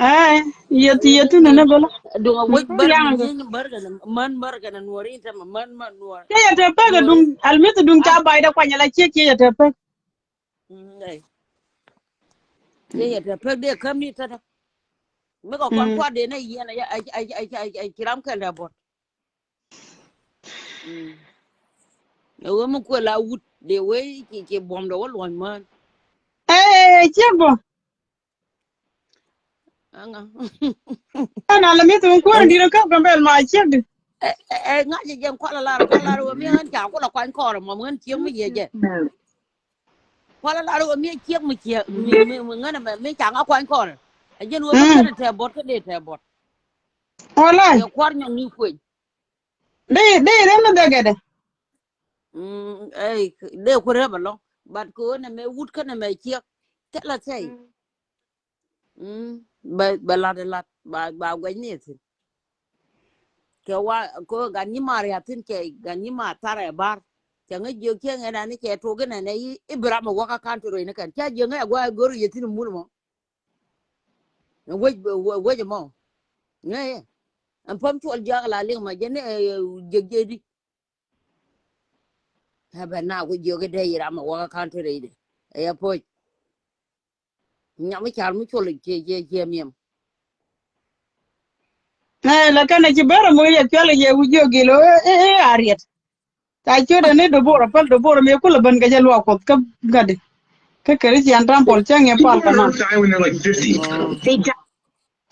Eh, yetu ne bela. do nga wo bar ni Yang ni bar ga man bar ga nuori ta man nuor ke ya te pe ga nuori dung almitu dung ah cha bai da kwanya la che ya te pe. nei ye ya ta pe de kam ni ta da me ko kon kwa de na ye na ya ai kiram ka la bot wo mo ko la wut de we ki bom do lo man Che bo. anga Ana almitu ko ndi ro ka gambel ma che de. nga je jem kwa la ro mi han cha ko la kwan ko mo ngan chieng mi ye je kwa la ro mi chieng mi che mi ngan mi cha nga kwan ko a je no ba ka te bot ka de te bot Wallahi. ye kwar nyong ni ku De re me da ga de. ai de ko re ba lo bat ko na me wut ka na me chiek te la sei ba la de la ba gwa ni tin ke wa ko ga ni ma ya tin ke ga ni ma tare bar ke nga je ke nga na ni ke to ga na ne ibrahim wa ka kan to ne kan cha je nga gwa goru ye tin mu mo we mo ne am pam to al ja la le ma je ne je di ha ba na ko je ga de ira ma wa ka kan to re de ya po nya mi char mu to le je miem La kana ci bara mo ya kala ye wujo gilo ariet. Ta ce da ne do bora pal do bora me kula ban ga jalo ko ka gade. Ka kare ci antam pol change pal kana.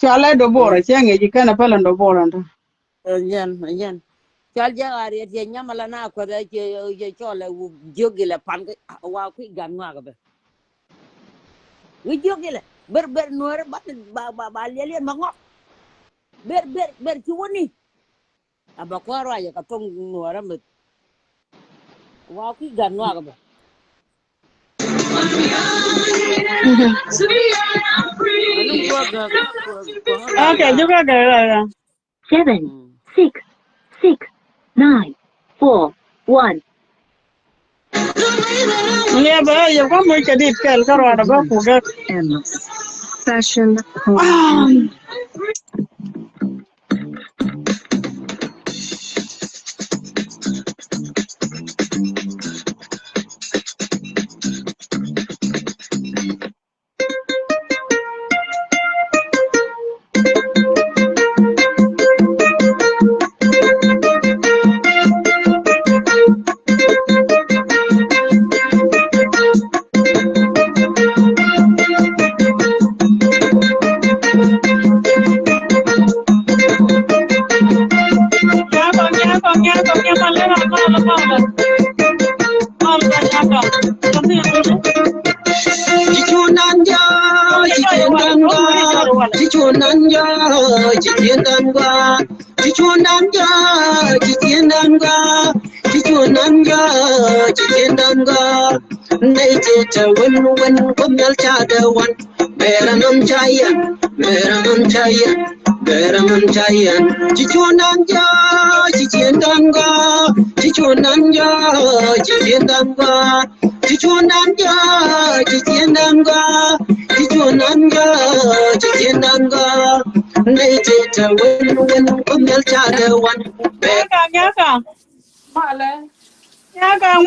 Chala do bora change ji kana pal do bora nda. yan chal ja ari ye nyamala na ko da je chole jogile pan wa ku gan wa ga be wi jogile ber nuor ba le ma ngok ber chuoni abakoro ya katong nuara mit wa ki ganwa ga ba anu gua ga Okay, juga ga. 7, 6, 6, 9, 4, 1. Nge ba yo ko mo ke dit kel karo da ba ku ga. Fashion.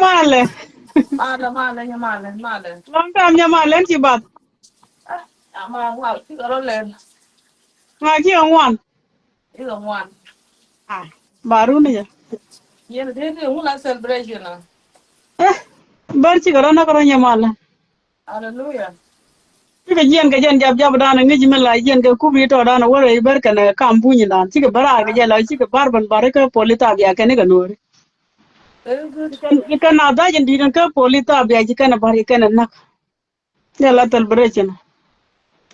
Male. Long time nya male ci bat. Nga ci ngwan. Ah, baru ni ya. Bar ci gara na karo nya male. Hallelujah. Ci ga jen jab dana ngi jimel la jen ga kubi to dana wala bar kana kam bunyi dan ci ga bara ga jela ci ga barban baraka polita biya kene ga nori. Ikan ada jen dinan ka polita biya ji kana bari kana nak. Jela tal berecena.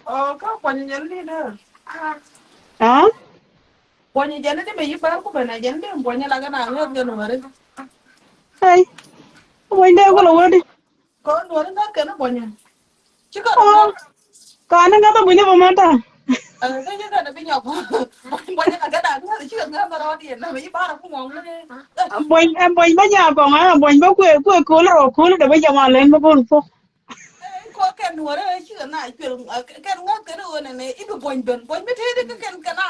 Oh, kau punya jadi dah. Ah? Punya jadi ni bayi baru aku pernah jadi punya lagi nak ngat kan kemarin. Hai. Boy ndey ko la wadi. Kau nurin tak kena punya. Cika Oh. Kana ngata bunya pamata. saya juga ada punya apa. Punya agak dah ngat cika ngat baru dia. Nah bayi baru aku ngomong ni. Boy banya ko nga boy ba ko la ko da ba jama len ba ko fo. Kau kan nurin cika nak jual kan ngat kena orang ni. Ibu punya macam ni kan kena.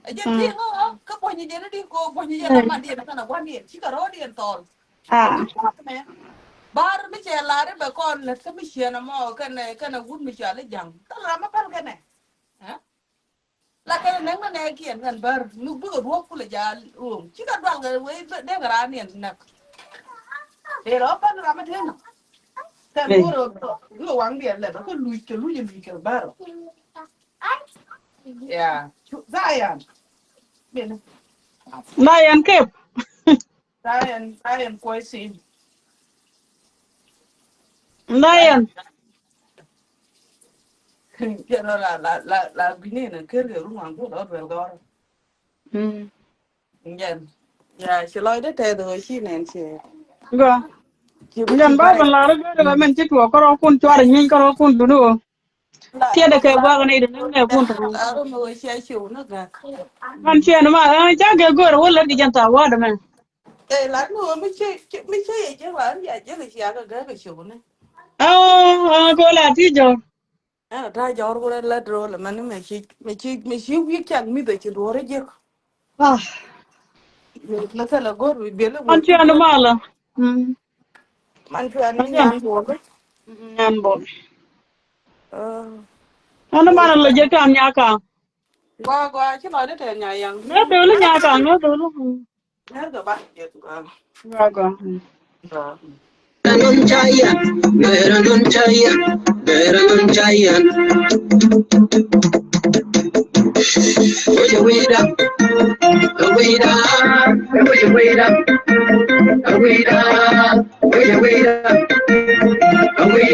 Jadi ngah ke punya jadi di ko punya jadi mandi nak kena wani. Cika rodi entol. Ah. Bar mi che lare ba kon le se mi che na mo kana gud mi che le jang ta ra ma pal kene ha la kene nang na ne kien kan bar nu bu ro ku le ja chi ka dwal ga we de ga ra ni na e ro pa ra ma the na ta bu ro wang bien le ba ko lu ke bar ya za ya bien Na yan kep. za yan ko si Na yan. ya no la bini na ker ga ru ang ko do do Nhân ya chỉ nói đến thế rồi chi nên chị Ga. chị Yan ba ban la ra ga men ci to ko kun to ni ko kun du no. Tie da kai ba ga ne da ne kun to. ở người xe chiều nó gạt Man ci na ma ja ga go wala ga janta wa da men. ê lát nữa mới chơi chứ là vậy chứ là xe cái chiều này Ko la ti jo. à ra gió rồi là rồi là mình mới biết chẳng mới được chỉ đùa đấy chứ Ah. nó sẽ là gót vì biết là Man ci na ma la. mình phải ăn nhàn buồn đấy Nyan bo. ờ Ana ma la je kam nya ka. qua chứ nói đến thế nhà yang Ne to lu nya ka ne to lu. nhớ các bạn biết Ga. Meron chaya, meron chaya, meron chaya. Wait up, wait up, wait up, wait up, wait up, wait up, wait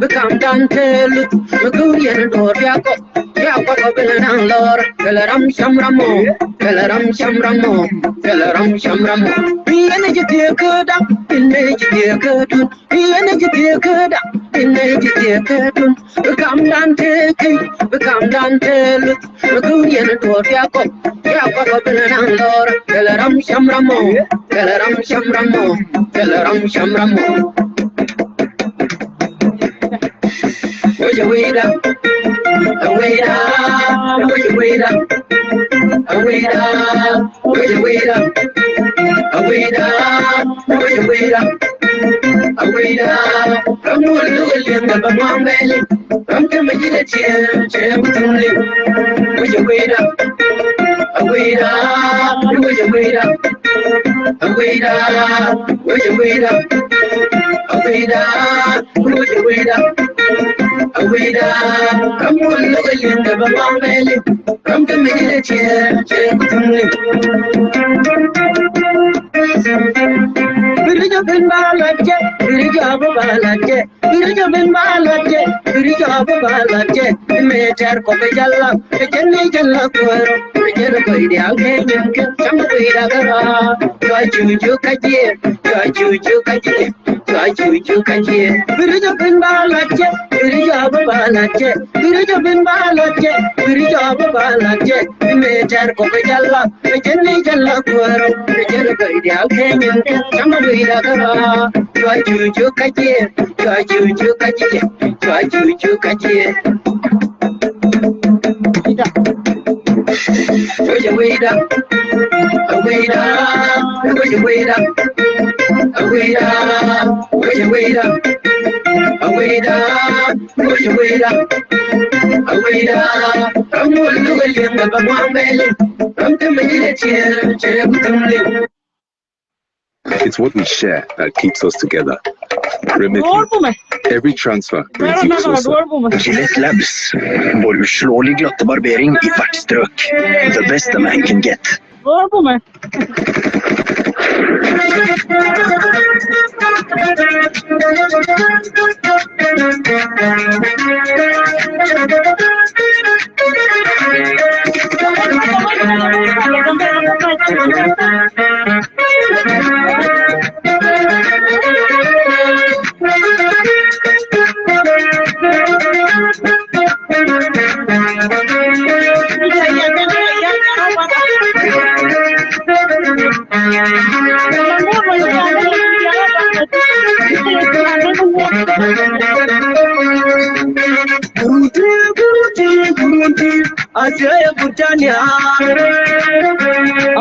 Become dante, look, Maguyan, or Yako, Yako, Belan, Lord, Belaram Shamramo, Belaram Shamramo, Belaram Shamramo. Be energy, dear good, in nature, dear good, be energy, dear good, in nature, dear good. Become dante, become dante, look, Maguyan, or Yako, Yako, Belan, Lord, Belaram Shamramo, Belaram Shamramo, Belaram Shamramo. Where's your way up? Away up, where's your way up? Away up, where's your way up? Away up, where's your way up? Away up, I'm not looking at the mom belly. I'm coming to the chair with the where's your way up? Away up, where's your way up? Away up, where's your way up? Away up, where's your way up? Away up, come on, look at you, never mind, belly. Come to me, the chair with It's what we share that keeps us together. Remitly. Every transfer brings you closer. Gillette Labs. Vår uslåelig glatte barbering I hvert strøk. The best a man can get. Ajaya Putanya,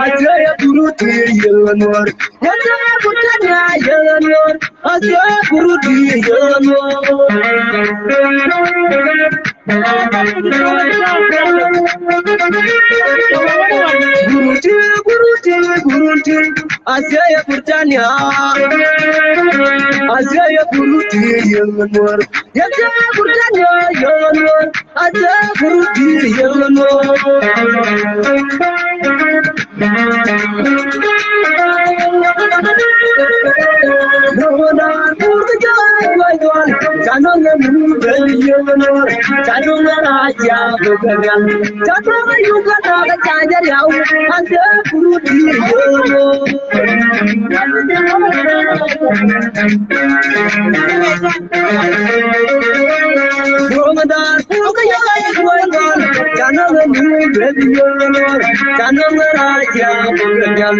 Ajaya Puruti, Yelanor, Ajaya Putanya, Yelanor, Ajaya Puruti, Yelanor. Guruti, Ajaya Putanya, Ajaya Puruti, Yelanor, Ajaya Putanya, Yelanor, Ajaya Puruti, Yelanor. Jangan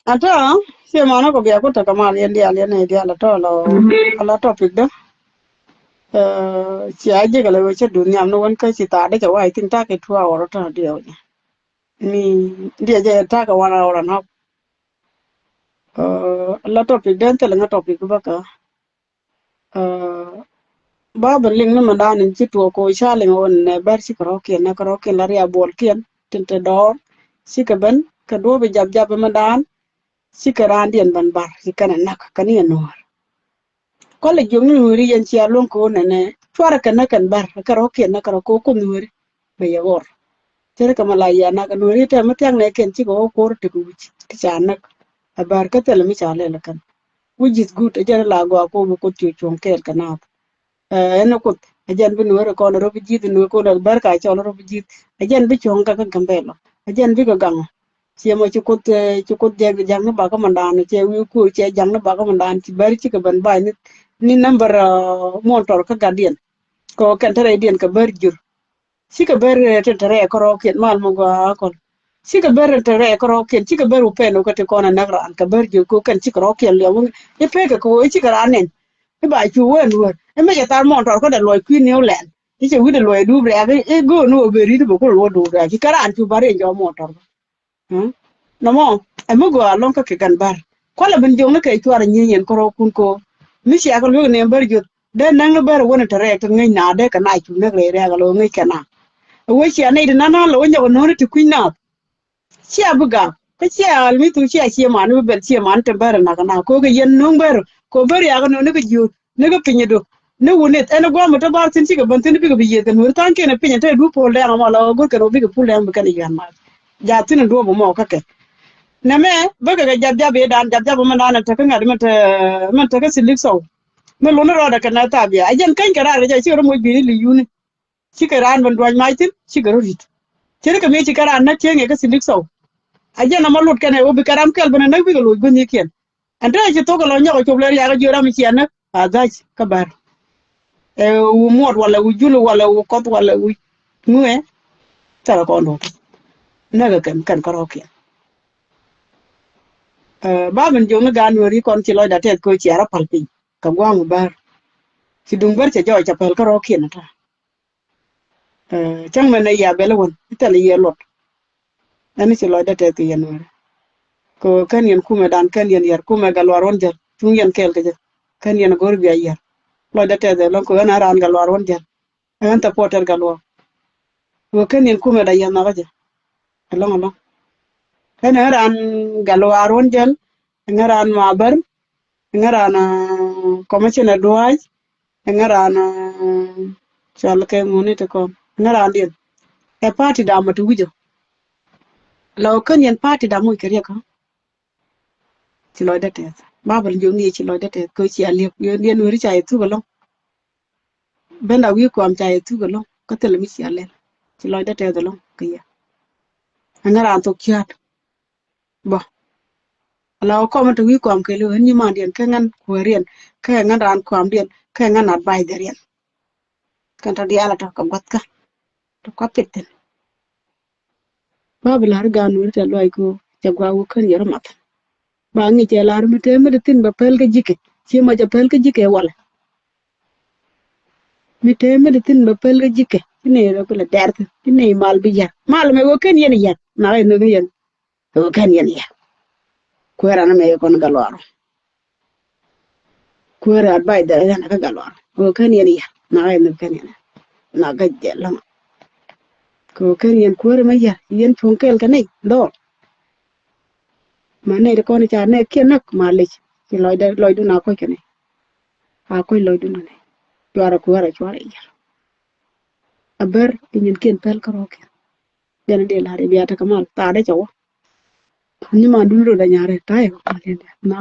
Ata si mana ko biya ko ta kamal dia la to lo ala topic da si aje gala we che dunia no wan ka si ta da wa I think ta ke 2 hour ta dia ni dia je ta ka 1 hour na ala topic dan te la topic ba ka ba ling na mandan ci to ko sha ling on ne bar si ko ke na ko ke la ria bol kien tente dor si ka ben ka do be jab mandan si ka ran dien ban bar si kana nak kani no ko le jom ni ri yan cia lon ko ne chwara kana kan bar ka ro ke na ka ko ko ni be ya gor tere ka mala ya na ka no ri te ma tyang ne ken ci ko ko te ku ti cha nak bar ka te le mi cha le kan which is good ajan la go ko ko ti chon ke kana eno ko ajan bi no ko ro bi jit no ko na bar ka cha ro bi jit ajan bi chon ka kan kambelo ajan bi ko gang che mo chukut jang na ba ka mandan che wi ku che jang na ba ka mandan ci bari ci ka ban ba ni number motor ka gadien ko kan tare dien ka bar jur ci ka bar te tare ko ro ket mal mo ga ko ci ka bar tare ko ro ket ci ka bar u pe no ka te ko na ran ka bar jur ko kan ci ka ro ket le mo e pe ka ko ci ka ran nen e ba chu wen wer e me ja tar motor ko da loy ku ni len ci che wi de loy du bre e go no be ri do ko lo do ra ci ka ran chu bare jo motor namo emo go alon ka ke gan bar ko la ben jong na kay tuara nyen ko ro kun ko mi sia ko lo ne bar jot de nang bar wona tare to ngai na de ka na chu ne re ga lo ngai kana wo sia ne de na lo nya no ti kuin na sia buga cái chia almi tu chia man nó bel chia man tem ber na kana ko ga yen nung ber ko ber ya no ne ga ju ne ga pinye do ne wunet ene gwa mo to bar tin ci ga ban tin bi ga biye ga nur tan ke ne pinye te du pol da ma la go ka no bi ga pol da ba kan yan ma ja tin do bo mo ka ke na me ba ga jab e dan jab ma na ta ka ngad man ta ka silik so me lo na ro da kana ta bi a jen kan ka ra ja ci ro mo bi li yuni ci ka ran ban do ma tin ci ga ro rit ci ka me ci ka ran na ce nge ka silik so aja na malut kene obi karam kel bana nak bi lo goni ken anda ci to ko lo nyako to ler ya ga jora mi ciana azaj kabar e wu mod wala wu julu wala wu kot wala wu ngwe tara ko ndo naga kan karo ken baben jo nga gan wori kon ci lo da tet ko ci ara palpi ka gwang bar ci dung bar ci jo ca pal karo ken ta chang mena ya belawon tele ye lot ani ci lo da tet ko yen wori ko kan yen kuma dan kan yen yar kuma galwaron jal tun yen kel ke kan yen gor bi ayar lo da tede lon ko na ran galwaron jal an ta poter galwa ko kan yen kuma da yen na gaje long long kan ran galwaron jal ngaran mabar ngaran komachina duaj ngaran chal ke muni te ko ngaran din e party da matu wijo lo kan yen party da mu keriya ko ci loy dete babal jongi ci loy dete ko ci alep yen wori chay tu galo benda wi ko am chay tu galo ko tele mi ci alen ci loy dete galo kiya angara to kiat bo ala ko ma to wi ko am ke lo ni ma den ka ngan ko rien ka ngan ran ko am den ka ngan adbai derien kan ta di ala to ko got ka to ko pitten babal har ganu te loy ko jagwa wo kan yar mat ba ngi ci lar mi te mi tin ba pel ga jike ci ma ja pel ga jike wala mi te mi tin ba pel ga jike ne ro ko la dert ne mal bi ja mal me wo ken yen ya na ay no yen wo ken yen ya ko era na me ko na galwaro ko era bay da na ka galwaro wo ken yen ya na ay no ken yen na ga je la ko ken yen ko era ma ya yen fon kel ka ne do mà này là con cha này kia nấc mà lịch thì lôi đu nào coi cái này coi lôi đu này chua ra à ber in kiên pel karo kia dan de la biya ta kamal ta da chawa ni ma dun ro da nyare tai ko na